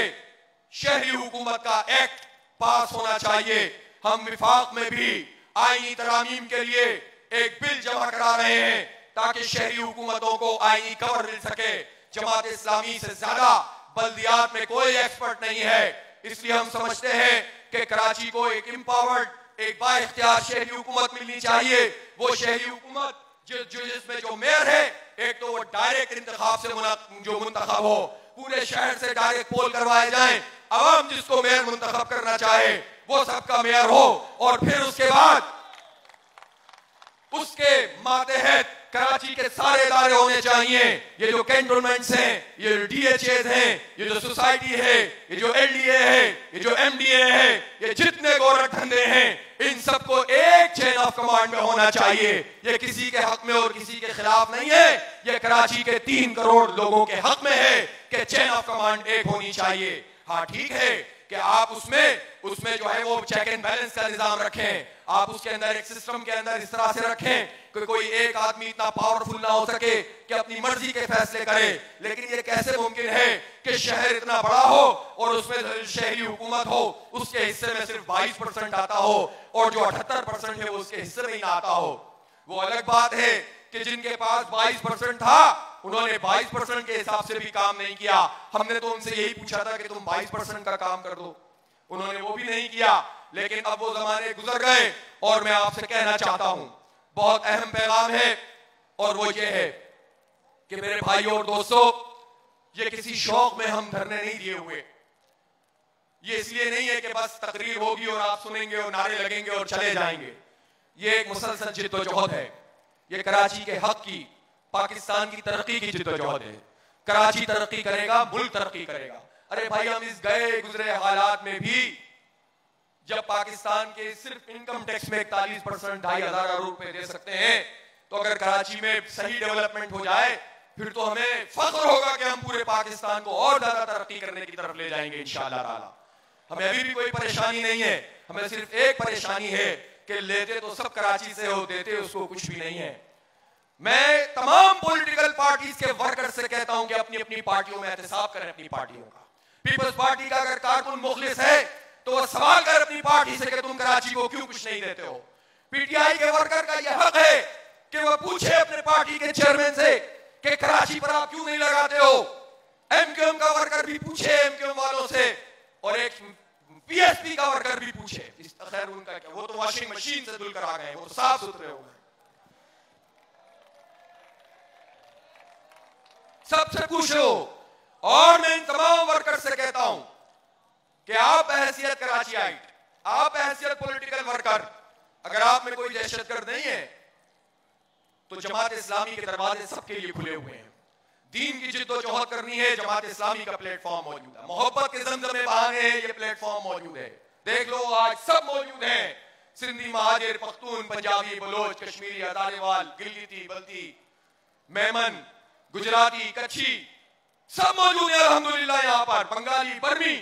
शहरी हुकूमत का एक्ट पास होना चाहिए। हम विफाक में भी आईनी तरामीम के लिए एक बिल जमा करा रहे हैं ताकि शहरी हुकूमतों को आईनी कवर मिल सके। जमात इस्लामी से ज्यादा बल्दियात में कोई एक्सपर्ट नहीं है, इसलिए हम समझते हैं कि कराची को एक एम्पावर्ड, एक बाइख्तियार शहरी हुकूमत मिलनी चाहिए। वो शहरी हुकूमत जिसमें जो मेयर है, एक तो वो डायरेक्ट इंतखाब से जो मुंतखब हो, पूरे शहर से डायरेक्ट पोल करवाए जाएं, अवाम जिसको मेयर मुंतखब करना चाहे वो सबका मेयर हो, और फिर उसके बाद उसके मातहत कराची के सारे इदारे होने चाहिए। ये जो कैंटोनमेंट्स हैं, ये जो डीएचएस हैं, ये जो सोसाइटी है, ये जो एलडीए है, ये जो एमडीए है, ये जितने गोरख धंधे हैं, इन सबको एक चेन ऑफ कमांड में होना चाहिए। ये किसी के हक में और किसी के खिलाफ नहीं है, ये कराची के 3 करोड़ लोगों के हक में है कि चेन ऑफ कमांड एक होनी चाहिए। हाँ, ठीक है कि आप उसमें जो है वो चेक एंड बैलेंस का निजाम रखें। आप उसके अंदर एक सिस्टम के अंदर इस तरह से रखें कि कोई एक आदमी इतना पावरफुल ना हो सके कि अपनी मर्जी के फैसले करे। लेकिन ये कैसे मुमकिन है कि शहर इतना बड़ा हो और उसमें शहरी हुकूमत हो, उसके हिस्से में सिर्फ 22% आता हो, और जो 78% है वो उसके हिस्से में ही ना आता हो। वो अलग बात है कि जिनके पास 22% था, उन्होंने 22% के हिसाब से भी काम नहीं किया। हमने तो उनसे यही पूछा था कि तुम 22% का काम कर दो, उन्होंने वो भी नहीं किया। लेकिन अब वो जमाने गुजर गए, और मैं आपसे कहना चाहता हूं, बहुत अहम पैगाम है, और वो ये है कि मेरे भाइयों और दोस्तों, ये किसी शौक में हम धरने नहीं दिए हुए। ये इसलिए नहीं है कि बस तकरीर होगी और आप सुनेंगे और नारे लगेंगे और चले जाएंगे। ये एक मुसलसल जिद्दोजहद है। ये कराची के हक की, पाकिस्तान की तरक्की की जिद्दोजहद है। कराची तरक्की करेगा, मुल्क तरक्की करेगा। अरे भाई, हम इस गए गुजरे हालात में भी जब पाकिस्तान के सिर्फ इनकम टैक्स में 41% 2,500 करोड़ रुपए दे सकते हैं, तो अगर कराची में सही डेवलपमेंट हो जाए, फिर तो हमें फख्र होगा कि हम पूरे पाकिस्तान को और ज्यादा तरक्की करने की तरफ ले जाएंगे इंशाअल्लाह ताला। हमें अभी भी कोई परेशानी नहीं है। हमें सिर्फ एक परेशानी है कि लेते तो सब कराची से हो, देते उसको कुछ भी नहीं है। मैं तमाम पॉलिटिकल पार्टीज के वर्कर से कहता हूं कि अपनी अपनी पार्टियों में एहतसाब करें अपनी पार्टियों का। पीपल्स पार्टी का अगर कारकुन मुखलिस है तो वो सवाल कर अपनी पार्टी से कि तुम कराची को क्यों कुछ नहीं देते हो। पीटीआई के वर्कर का यह हक है कि वह पूछे अपने पार्टी के चेयरमैन से कि कराची पर आप क्यों नहीं लगाते हो। एमक्यूएम का वर्कर भी पूछे एमक्यूएम वालों से, और एक पीएसपी का वर्कर भी पूछे। खैर उनका क्या, वो तो वॉशिंग मशीन से धुल कर आ गए, वो साफ सुथरे हो गए। सबसे पूछो। और मैं इन तमाम वर्कर से कहता हूं कि आप हैसियत कराचियाइट, आप हैसियत पॉलिटिकल वर्कर, अगर आप में कोई दहशतगर्द नहीं है तो जमात इस्लामी के दरवाजे सबके लिए खुले हुए हैं। दीन की जिद्दोजहद करनी है, जमात इस्लामी का प्लेटफॉर्म मौजूद है। मोहब्बत के जमजमे बहाने हैं, ये प्लेटफॉर्म मौजूद है। देख लो, आज सब मौजूद हैं। सिंधी, महाजिर, पख्तून, पंजाबी, बलोच, कश्मीरी, हजारेवाल, गिलगिती, बल्ती, मेमन, गुजराती, कच्छी, सब मौजूद है अल्हम्दुलिल्लाह। यहां पर बंगाली, बर्मी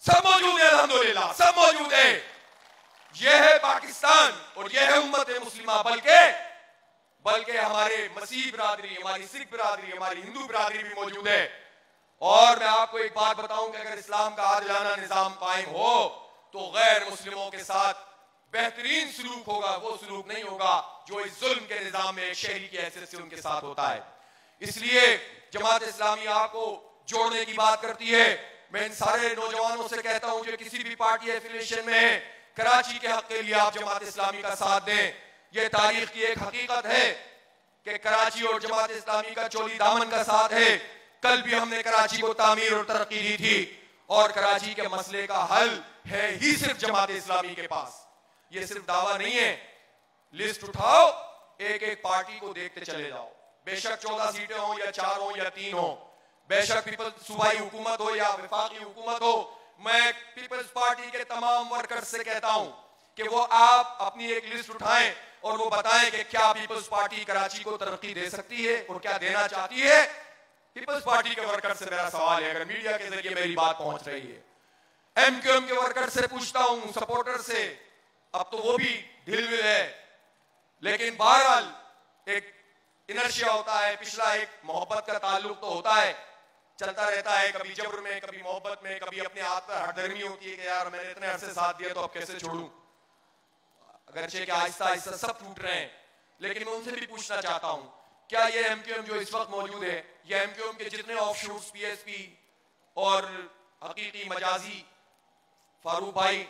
सब मौजूद है अल्हम्दुलिल्लाह, सब मौजूद है। यह है पाकिस्तान और यह है उम्मत मुस्लिमा। बल्कि हमारे मसीह बिरादरी, हमारी सिख बिरादरी, हमारी हिंदू बिरादरी भी मौजूद है। और मैं आपको एक बात बताऊं कि अगर इस्लाम का आदिलाना निजाम कायम हो तो गैर मुस्लिमों के साथ बेहतरीन सलूक होगा। वो सलूक नहीं होगा जो इस जुल्म के निजाम में एक शहरी की हैसियत से उनके साथ होता है। इसलिए जमात इस्लामी आपको जोड़ने की बात करती है। मैं इन सारे नौजवानों से कहता हूं जो किसी भी पार्टी एफिलिएशन में है, कराची के हक के लिए आप जमात इस्लामी का साथ दें। यह तारीख की एक हकीकत है कि कराची और जमात इस्लामी का चोली दामन का साथ है। कल भी हमने कराची को तामीर और तरक्की दी थी और कराची के मसले का हल है ही सिर्फ जमात इस्लामी के पास। ये सिर्फ दावा नहीं है। लिस्ट उठाओ, एक एक पार्टी को देखते चले जाओ। बेशक 14 सीटें हो या 4 हो या 3 हो, बेशक पीपल्स सूबाई हुकूमत हो या वफाकी हुकूमत हो, मैं पीपल्स पार्टी के तमाम वर्कर्स से कहता हूं कि वो आप अपनी एक लिस्ट उठाएं और वो बताएं कि क्या पीपल्स पार्टी कराची को तरक्की दे सकती है और क्या देना चाहती है। पीपल्स पार्टी के वर्कर से मेरा सवाल है, अगर मीडिया के जरिए मेरी बात पहुंच रही है, एमक्यूएम के वर्कर से पूछता हूं, सपोर्टर से, अब तो वो भी ढिलविल है, लेकिन बहरहाल एक इनर्शिया होता है, पिछला एक मोहब्बत का ताल्लुक तो होता है, चलता रहता है, कभी जबर में, कभी मोहब्बत में, कभी अपने हाथ पर हरदर्मी होती है कि यार मैंने इतने अरसे साथ दिया तो अब कैसे छोड़ूं। अगरचे कि आहिस्ता आहिस्ता सब टूट रहे हैं, लेकिन मैं उनसे भी पूछना चाहता हूं, क्या ये एमक्यूएम जो इस वक्त मौजूद है, ये एमक्यूएम के जितने ऑफशूट्स, पीएसपी और हकीकी मजाजी फारूक भाई,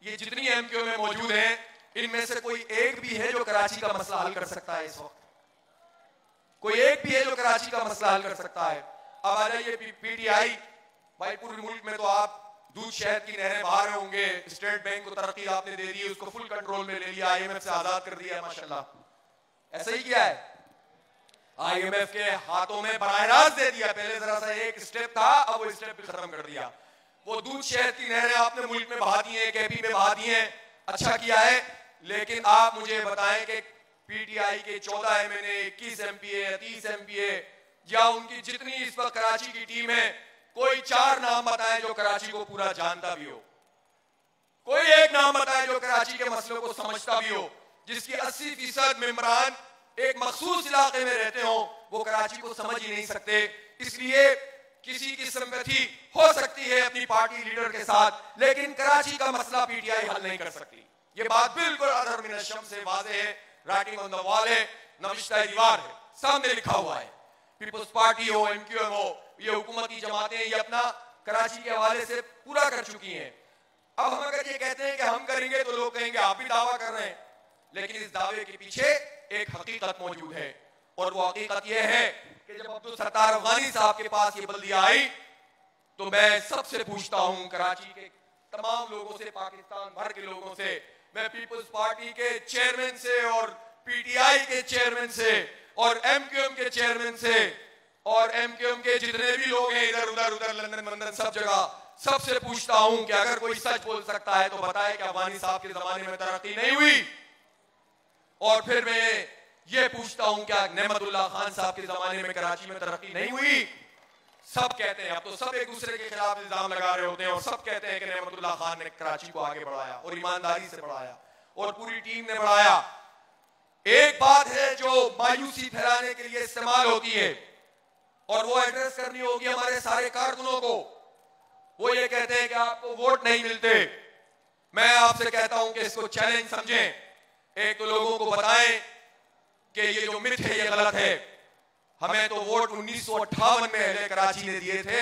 ये जितनी एमक्यूएम में मौजूद हैं, इनमें से कोई एक भी है जो कराची का मसला हल कर सकता है? इस वक्त कोई एक भी है जो कराची का मसला हल कर सकता है? अब आ जाइए पीटीआई भाई, पूरे मुल्क में तो आप दूध शहद की नहरें बाहर होंगे, स्टेट बैंक को तरक्की आपने दे दी, उसको फुल कंट्रोल में ले लिया, आईएमएफ से आजाद कर दिया है, माशाल्लाह। ऐसा ही किया है, आईएमएफ के हाथों में बराह रास्त दे दिया। पहले जरा सा एक स्टेप था, अब वो स्टेप भी खत्म कर दिया। वो दूध शहद की नहरें आपने मुल्क में बहा दी है, केपी में बहा दी है, अच्छा किया है। लेकिन आप मुझे बताएं कि पीटीआई के 14 एमएनए, 21 एमपीए, 30 एमपीए या उनकी जितनी इस वक्त कराची की टीम है, कोई 4 नाम बताएं जो कराची को पूरा जानता भी हो, कोई एक नाम बताएं जो कराची के मसलों को समझता भी हो, जिसकी 80% मेंबरान एक मखसूस इलाके में रहते हो, वो कराची को समझ ही नहीं सकते। इसलिए किसी की सिंपैथी हो सकती है अपनी पार्टी लीडर के साथ, लेकिन कराची का मसला पीटीआई हल नहीं कर सकती। ये बात बिल्कुल अदर मिन अश-शम्स से वाज़ेह है, राइटिंग ऑन द वॉल है, नविश्ता दीवार है, सामने लिखा हुआ है। पीपल्स पार्टी हो, एमक्यूएम हो, ये हुकूमती जमातें ये अपना कराची के हवाले से पूरा कर चुकी हैं। अब हम अगर ये कहते हैं कि हम करेंगे तो लोग कहेंगे आप भी दावा कर रहे हैं, लेकिन इस दावे के पीछे एक हकीकत मौजूद है, और वो हकीकत ये है कि जब अब्दुल सत्तार अफगानी साहब के पास ये बल्दिया आई तो मैं सबसे पूछता हूं, कराची के तमाम लोगों से, पाकिस्तान भर के लोगों से, मैं पीपल्स पार्टी के चेयरमैन से और पीटीआई के चेयरमैन से और एमक्यूएम के चेयरमैन से और एमक्यूएम के जितने भी लोग हैं इधर उधर लंदन मंदन सब जगह, सबसे पूछता हूं कि अगर कोई सच बोल सकता है तो बताए कि अफगानी साहब के जमाने में तरक्की नहीं हुई। और फिर मैं ये पूछता हूं क्या नेमतुल्लाह खान साहब के जमाने में कराची में तरक्की नहीं हुई? सब कहते हैं, अब तो सब एक दूसरे के खिलाफ इल्जाम लगा रहे होते हैं और सब कहते हैं कि नेमतुल्लाह खान ने कराची को आगे बढ़ाया और ईमानदारी से बढ़ाया और पूरी टीम ने बढ़ाया। एक बात है जो मायूसी फैलाने के लिए इस्तेमाल होती है और वो एड्रेस करनी होगी हमारे सारे कारकुनों को। वो ये कहते हैं कि आपको वोट नहीं मिलते। मैं आपसे कहता हूं कि इसको चैलेंज समझें। एक तो लोगों को बताएं कि ये जो मिथ है ये गलत है। हमें तो वोट 1958 में अहले कराची ने दिए थे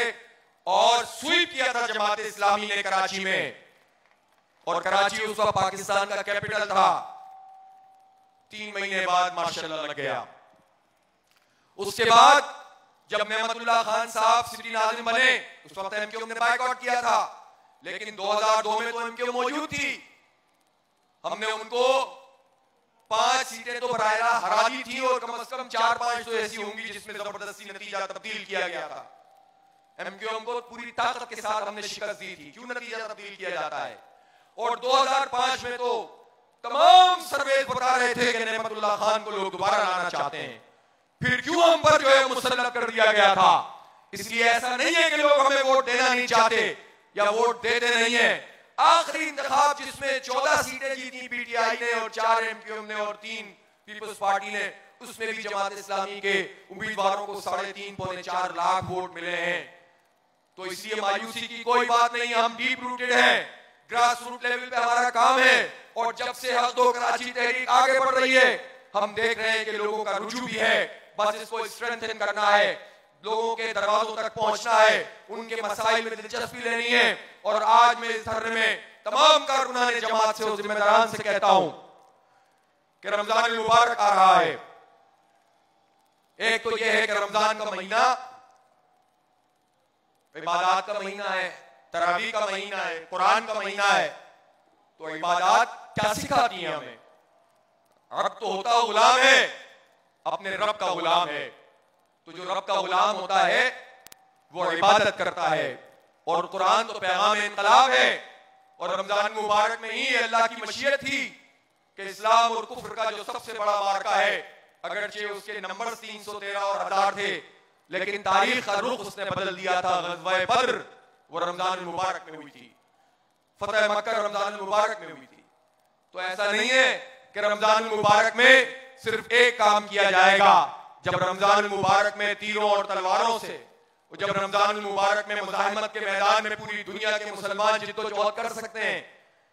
और स्वीप किया था जमात इस्लामी ने कराची में, और कराची उस वक्त पाकिस्तान का कैपिटल था। 3 महीने बाद माशाल्लाह लग गया। उसके बाद जब नेमतुल्लाह खान साहब सिटी नाज़िम बने उस वक्त एमक्यूएम ने बायकॉट किया था, लेकिन 2002 में तो एमक्यूएम मौजूद थी। हमने उनको 5 सीटें तो बरायरा हरा दी थी और कम से कम 4-5 तो ऐसी होंगी जिसमें जबरदस्ती नतीजा तब्दील किया गया था। एमक्यूएम को पूरी ताकत के साथ हमने शिकस्त दी थी। क्यों नतीजा तब्दील किया जाता है? और 2005 में तो तमाम सर्वे बता रहे थे कि नेमतुल्लाह खान को लोग दोबारा लाना चाहते हैं। फिर क्यों हम पर जो है मुसल्लत कर दिया गया था? इसलिए ऐसा नहीं है कि लोग हमें वोट देना नहीं चाहते या वोट देते नहीं है। आखिरी इंतखाब जिसमें 14 सीटें जीती पीटीआई ने और 4 एमक्यूएम ने और 3 पीपल्स पार्टी ने, उसमें भी जमात इस्लामी के उम्मीदवारों को 3.5 पौने 4 लाख वोट मिले हैं। तो इसलिए मायूसी की कोई बात नहीं, हम डीप रूटेड हैं, ग्रास रूट लेवल पे हमारा काम है। और जब से हक दो कराची तहरीक आगे बढ़ रही है, हम देख रहे हैं कि लोगों का रुझू भी है, बस इसको स्ट्रेंथन करना है, लोगों के दरवाजों तक पहुंचना है, उनके मसाइल में दिलचस्पी लेनी है। और आज मैं इस धरने में तमाम कारकुनान जमात से और जिम्मेदारान से कहता हूं कि रमजान मुबारक आ रहा है। एक तो यह है कि रमजान का महीना इबादत का महीना है, तरावी का महीना है, कुरान का महीना है। तो इबादत क्या सिखाती है हमें? अब तो होता गुलाम है, अपने रब का गुलाम है। तो जो रब का गुलाम होता है वो इबादत करता है। और कुरान तो पैगाम इनकलाब है। और रमजान मुबारक में ही अल्लाह की मशीयत थी कि इस्लाम और कुफ्र का जो सबसे बड़ा मार्का है, अगरचे उसके नंबर 313 और 1000 थे, लेकिन तारीख का रुख उसने बदल दिया था। ग़ज़वा बद्र वो रमजान मुबारक में हुई थी, फतह मक्का रमजान मुबारक में हुई थी। तो ऐसा नहीं है कि रमजान मुबारक में सिर्फ एक काम किया जाएगा। जब रमजान मुबारक में तीरों और तलवारों से, जब रमजान मुबारक में मुजाहिमत के मैदान में पूरी दुनिया के मुसलमान जिद्दोजहद कर सकते हैं,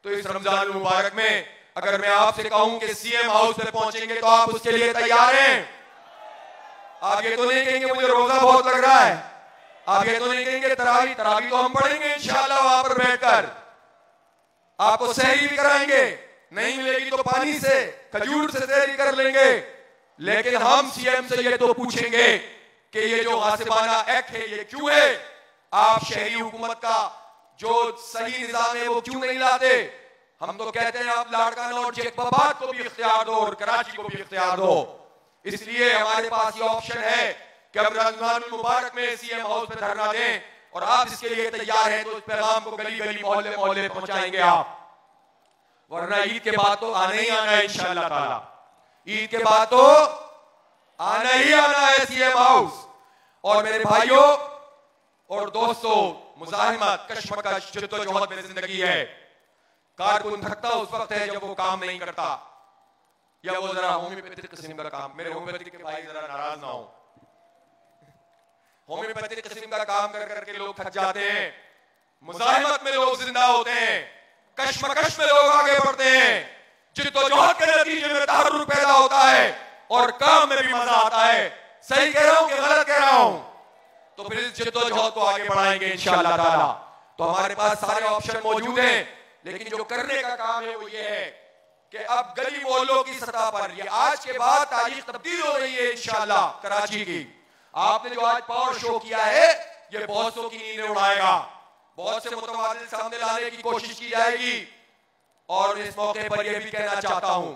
तो इस रमजान मुबारक में अगर मैं आपसे कहूं कि सीएम हाउस पे पहुंचेंगे तो आप उसके लिए तैयार हैं? आप ये तो नहीं कहेंगे मुझे रोजा बहुत लग रहा है, आप ये तो नहीं कहेंगे तरावी तो हम पढ़ेंगे इंशाअल्लाह वहां पर बैठकर, आपको सहरी भी कराएंगे, नहीं मिलेगी तो पानी से खजूर से सहरी कर लेंगे। लेकिन हम सीएम से ये तो पूछेंगे कि ये जो गासिबाना एक्ट है ये क्यों है? आप शहरी हुकूमत का जो सही निजाम है वो क्यों नहीं लाते? हम तो कहते हैं आप लाड़काना और जेकबाबाद को भी इख्तियार दो और कराची को भी इख्तियार दो। इसलिए हमारे पास ये ऑप्शन है कि हम रमजान मुबारक में सीएम हाउस पे धरना दें, और आप इसके लिए तैयार हैं तो इस पैगाम को गली गली मोहल्ले मोहल्ले पहुंचाएंगे आप। वरना ईद के बाद तो आना ही आना है इंशाअल्लाह ताला, ईद के बाद तो आना ही आना है सीएम हाउस। और मेरे भाइयों और दोस्तों, मुजाहिमत कशमकश जद्दोजहद में जिंदगी है। कारकुन थकता उस वक्त है जब वो काम नहीं करता, या वो जरा होम्योपैथिक किस्म का काम, मेरे होम्योपैथिक के भाई जरा नाराज ना हो, होम्योपैथिक किस्म का काम कर करके लोग थक जाते हैं। मुजाहिमत में लोग जिंदा होते हैं, कशमकश में लोग आगे बढ़ते हैं, जिद्दोजहद के नतीजे में तहर्रुक पैदा होता है और काम में भी मजा आता है। सही कह रहा हूं कि गलत कह रहा हूं? तो फिर इस जिद्दोजहद को आगे बढ़ाएंगे इंशाअल्लाह ताला। तो हमारे पास सारे ऑप्शन मौजूद हैं, लेकिन जो करने का काम है वो ये है कि अब गली मोहल्लों की सतह पर, ये आज के बाद तारीख तब्दील हो रही है इंशाअल्लाह कराची की। आपने जो आज पावर शो किया है ये बहुत सौ की नींदें उड़ाएगा, बहुत से मुतवादिल सामने लाने की कोशिश की जाएगी। और इस मौके पर यह भी कहना चाहता हूं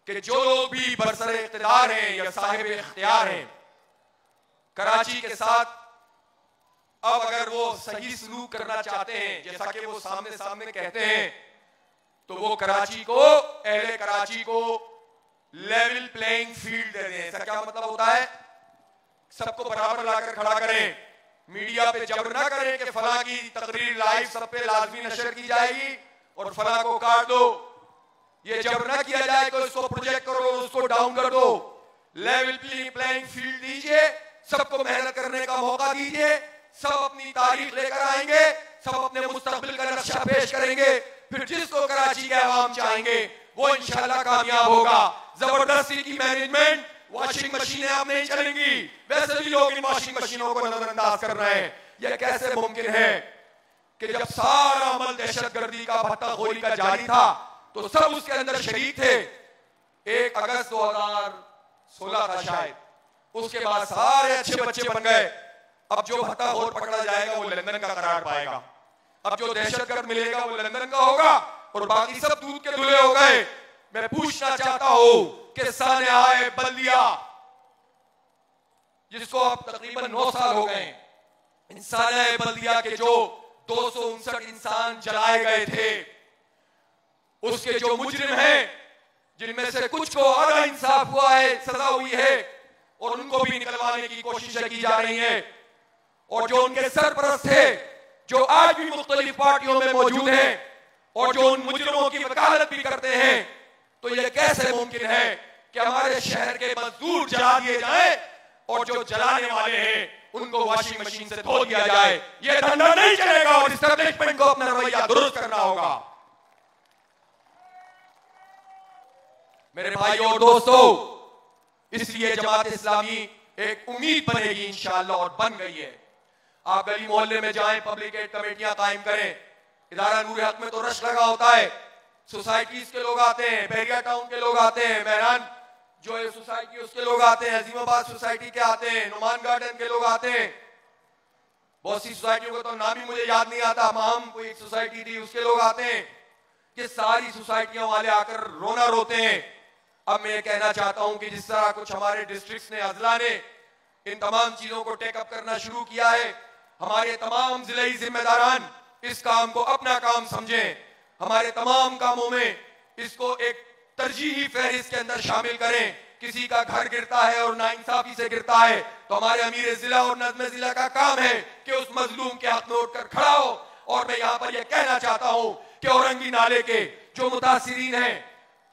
कि जो लोग भी बरसरे इख्तियार हैं या साहिब इख्तियार हैं कराची के साथ, अब अगर वो सही सलूक करना चाहते हैं जैसा कि वो सामने सामने कहते हैं, तो वो कराची को, अहले कराची को लेवल प्लेइंग फील्ड दे दें। इसका क्या मतलब होता है? सबको बराबर लाकर खड़ा करें, मीडिया पे जबर ना करें कि फला की तकरीर लाइव सब पे लाजमी नशर की जाएगी और फला को काट दो। ये जबर ना किया जाए कि उसको प्रोजेक्ट करो, उसको डाउन कर दो। लेवल प्लेइंग फील्ड दीजिए, सबको मेहनत करने का मौका दीजिए, सब अपनी तारीख लेकर आएंगे, सब अपने मुस्तकबिल का नक्शा पेश करेंगे, फिर जिसको कराची के अवाम चाहेंगे वो इंशाल्लाह कामयाब होगा। जबरदस्ती की मैनेजमेंट, वॉशिंग मशीनें अब नहीं चलेंगी, वैसे भी लोग इन वॉशिंग मशीनों को नजरअंदाज कर रहे हैं। यह कैसे मुमकिन है कि जब सारा अमल दहशतगर्दी का भत्ताखोरी का जारी था तो सब उसके अंदर शरीक थे। 1 अगस्त 2016 था शायद, उसके बाद सारे अच्छे बच्चे बन गए। अब जो भत्ताखोर पकड़ा जाएगा वो लंदन का करार पाएगा, अब जो दहशतगर्द मिलेगा वो लंदन का होगा और बाकी सब दूध के धुले हो गए। मैं पूछना चाहता हूं कि साने बल्दिया, जिसको अब तकरीबन 9 साल हो गए, इंसान बल्दिया के जो 259 इंसान जलाए गए थे, उसके जो मुजरिम हैं, जिनमें से कुछ को आला इंसाफ हुआ है, सजा हुई है, और उनको भी निकलवाने की कोशिशें की जा रही हैं। और जो उनके सरपरस्त थे, जो आज भी मुख्तलिफ पार्टियों में मौजूद हैं और जो उन मुजरिमों की वकालत भी करते हैं, तो यह कैसे मुमकिन है कि हमारे शहर के मजदूर जला दिए जाएं और जो जलाने वाले हैं उनको वॉशिंग मशीन से धो दिया जाए? यह धंधा नहीं चलेगा और एस्टेब्लिशमेंट को अपना रवैया दुरुस्त करना होगा। मेरे भाइयों और दोस्तों, इसलिए जमात इस्लामी एक उम्मीद बनेगी इंशाअल्लाह, और बन गई है। आप गली मोहल्ले में जाएं, पब्लिक एड कमेटियां कायम करें। इदारा नूर हक में तो रश लगा होता है, सोसाइटीज के लोग आते हैं, बहरिया टाउन के लोग आते हैं, मेहरान जो है सोसाइटी उसके लोग आते हैं, अजीमाबाद सोसाइटी के आते हैं, नुमान गार्डन के लोग आते हैं, बहुत सी सोसाइटियों का तो नाम ही मुझे याद नहीं आता, माम कोई एक सोसाइटी थी उसके लोग आते हैं। ये सारी सोसाइटियों वाले आकर रोना रोते हैं। अब मैं ये कहना चाहता हूं कि जिस तरह कुछ हमारे डिस्ट्रिक्ट ने, अजला ने इन तमाम चीजों को टेकअप करना शुरू किया है, हमारे तमाम जिले जिम्मेदारान इस काम को अपना काम समझें। हमारे तमाम कामों में इसको एक तरजीही फहरिस्त के अंदर शामिल करें। किसी का घर गिरता है और नाइंसाफी से गिरता है तो हमारे अमीर जिला और नज़्म जिला का काम है कि उस मजलूम के हक में उठकर खड़ा हो। और मैं यहां पर यह कहना चाहता हूं कि औरंगी नाले के जो मुतासिरीन हैं,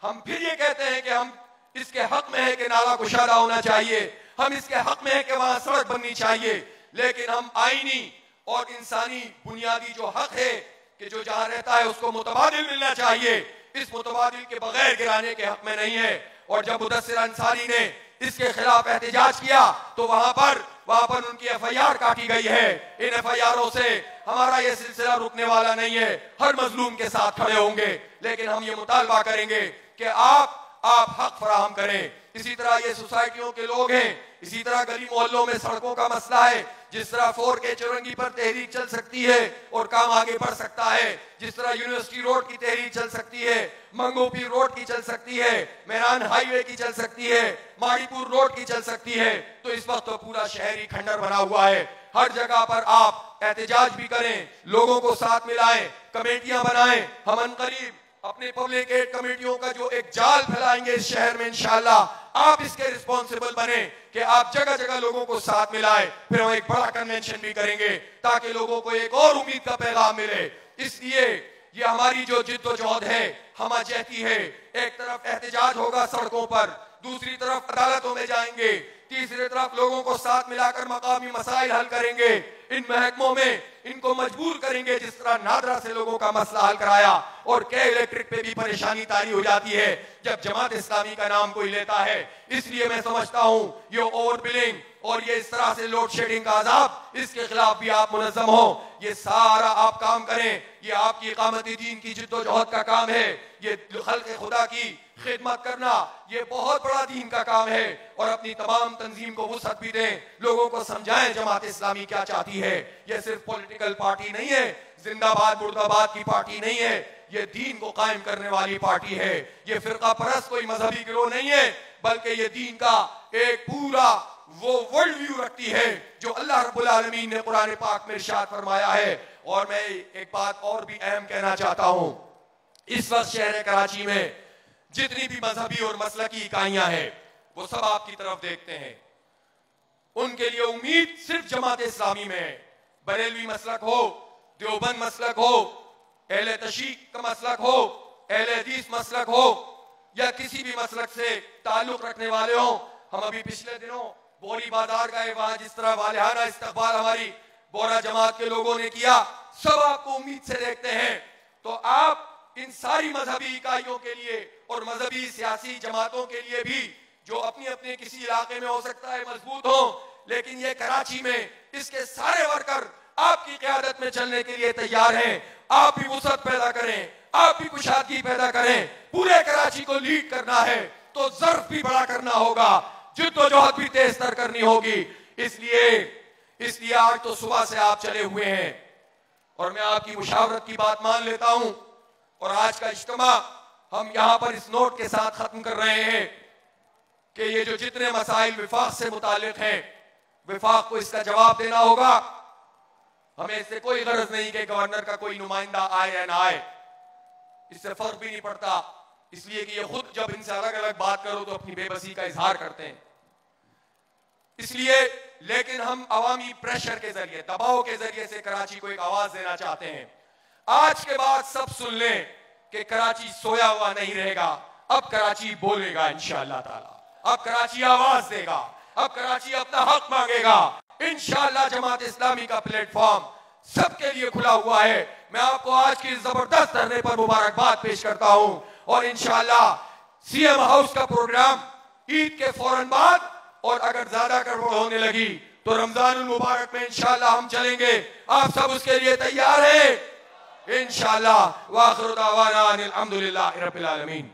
हम फिर ये कहते हैं कि हम इसके हक में है कि नाला कुशादा होना चाहिए, हम इसके हक में है कि वहां सड़क बननी चाहिए, लेकिन हम आईनी और इंसानी बुनियादी जो हक है कि जो जहां रहता है उसको मुतबादिल मिलना चाहिए, इस मुतबादिल के बगैर गिराने के हक में नहीं है। और जब मुदस्सिर अंसारी ने इसके खिलाफ एहतजाज किया तो वहां पर उनकी FIR काटी गई है। इन FIRों से हमारा यह सिलसिला रुकने वाला नहीं है, हर मजलूम के साथ खड़े होंगे, लेकिन हम ये मुतालबा करेंगे कि आप हक फराहम करें। इसी तरह ये सोसाइटियों के लोग हैं, इसी तरह गली मोहल्लों में सड़कों का मसला है। जिस तरह 4K चौरंगी पर तहरीक चल सकती है और काम आगे बढ़ सकता है, जिस तरह यूनिवर्सिटी रोड की तहरीक चल सकती है, मंगोपीर रोड की चल सकती है, मेहरान हाईवे की चल सकती है, माड़ीपुर रोड की चल सकती है, तो इस वक्त तो पूरा शहरी खंडर बना हुआ है। हर जगह पर आप एहतजाज भी करें, लोगों को साथ मिलाएं, कमेटियां बनाएं। हम अनकरीब अपने पब्लिक एड कमेटियों का जो एक जाल फैलाएंगे इस शहर में, इंशाअल्लाह आप इसके रिस्पॉन्सिबल बने कि आप जगह जगह लोगों को साथ मिलाएं। फिर हम एक बड़ा कन्वेंशन भी करेंगे ताकि लोगों को एक और उम्मीद का पैगाम मिले। इसलिए ये हमारी जो जिद्दोजहद है, हमाजहती है। एक तरफ एहतजाज होगा सड़कों पर, दूसरी तरफ अदालतों में जाएंगे, तीसरी तरफ लोगों को साथ मिलाकर मकामी मसाइल हल करेंगे। इन महकमों में इनको मजबूर करेंगे, जिस तरह नादरा से लोगों का मसला हल कराया और के इलेक्ट्रिक पे भी परेशानी तारी हो जाती है जब जमात इस्लामी का नाम कोई लेता है। इसलिए मैं समझता हूं ये ओवर बिलिंग और ये इस तरह से लोड शेडिंग का अजाब, इसके खिलाफ भी आप मुनज़्ज़म हो। ये सारा आप काम करें, ये आपकी इकामती दीन की जिद्दोजहद का काम है। ये खल्क़ खुदा की खिदमत करना ये बहुत बड़ा दीन का काम है। और अपनी तमाम तंजीम को वुसअत भी दें, लोगों को समझाएं जमात इस्लामी क्या चाहती है। ये सिर्फ पॉलिटिकल पार्टी नहीं है, जिंदाबाद मुर्दाबाद की पार्टी नहीं है, ये दीन को कायम करने वाली पार्टी है। ये फिरका परस्त कोई मजहबी गिरोह नहीं है, बल्कि ये दीन का एक पूरा वो वर्ल्ड व्यू रखती है जो अल्लाह रब्बुल आलमीन ने कुरान पाक में इरशाद फरमाया है। और मैं एक बात और भी अहम कहना चाहता हूं, इस वक्त शहर कराची में जितनी भी मजहबी और मसलकी इकाइयां हैं वो सब आपकी तरफ देखते हैं। उनके लिए उम्मीद सिर्फ जमात इस्लामी में है। बरेलवी मसलक हो, देवबंद मसलक हो, अहले तशरीक का मसलक हो, अहले हदीस मसलक हो, या किसी भी मसलक से ताल्लुक रखने वाले हो। हम अभी पिछले दिनों बोरी बाजार गए, वहां जिस तरह वालिहाना इस्तकबाल हमारी बोरा जमात के लोगों ने किया, सब आपको उम्मीद से देखते हैं। तो आप इन सारी मजहबी इकाइयों के लिए और मजहबी सियासी जमातों के लिए भी जो अपनी अपने किसी इलाके में हो सकता है मजबूत हो, लेकिन ये कराची में इसके सारे वर्कर आपकी क़यादत में चलने के लिए तैयार हैं। आप भी वुसअत पैदा करें, आप भी कुशादगी पैदा करें। पूरे कराची को लीड करना है तो ज़र्फ भी बड़ा करना होगा, जिद्दोजहद भी तेज तर करनी होगी। इसलिए आज तो सुबह से आप चले हुए हैं और मैं आपकी मुशावरत की बात मान लेता हूं। और आज का इज्तिमा हम यहां पर इस नोट के साथ खत्म कर रहे हैं कि ये जो जितने मसाइल विफाक से मुतालिक हैं, विफाक को इसका जवाब देना होगा। हमें इससे कोई गरज नहीं कि गवर्नर का कोई नुमाइंदा आए या ना आए, इससे फर्क भी नहीं पड़ता, इसलिए कि ये खुद जब इनसे अलग अलग बात करो तो अपनी बेबसी का इजहार करते हैं। इसलिए लेकिन हम अवामी प्रेशर के जरिए, दबाव के जरिए से कराची को एक आवाज देना चाहते हैं। आज के बाद सब सुन लें कि कराची सोया हुआ नहीं रहेगा। अब कराची बोलेगा इंशाअल्लाह ताला। अब कराची आवाज देगा। अब कराची अपना हक मांगेगा। इंशाअल्लाह जमात इस्लामी का प्लेटफॉर्म सबके लिए खुला हुआ है। मैं आपको आज की जबरदस्त धरने पर मुबारकबाद पेश करता हूं और इंशाअल्लाह सीएम हाउस का प्रोग्राम ईद के फौरन बाद, और अगर ज्यादा गड़बड़ होने लगी तो रमजानुल मुबारक में इंशाअल्लाह हम चलेंगे। आप सब उसके लिए तैयार हैं इंशाअल्लाह। व आखिरु दावाना अनिल हम्दुलिल्लाहि रब्बिल आलमीन।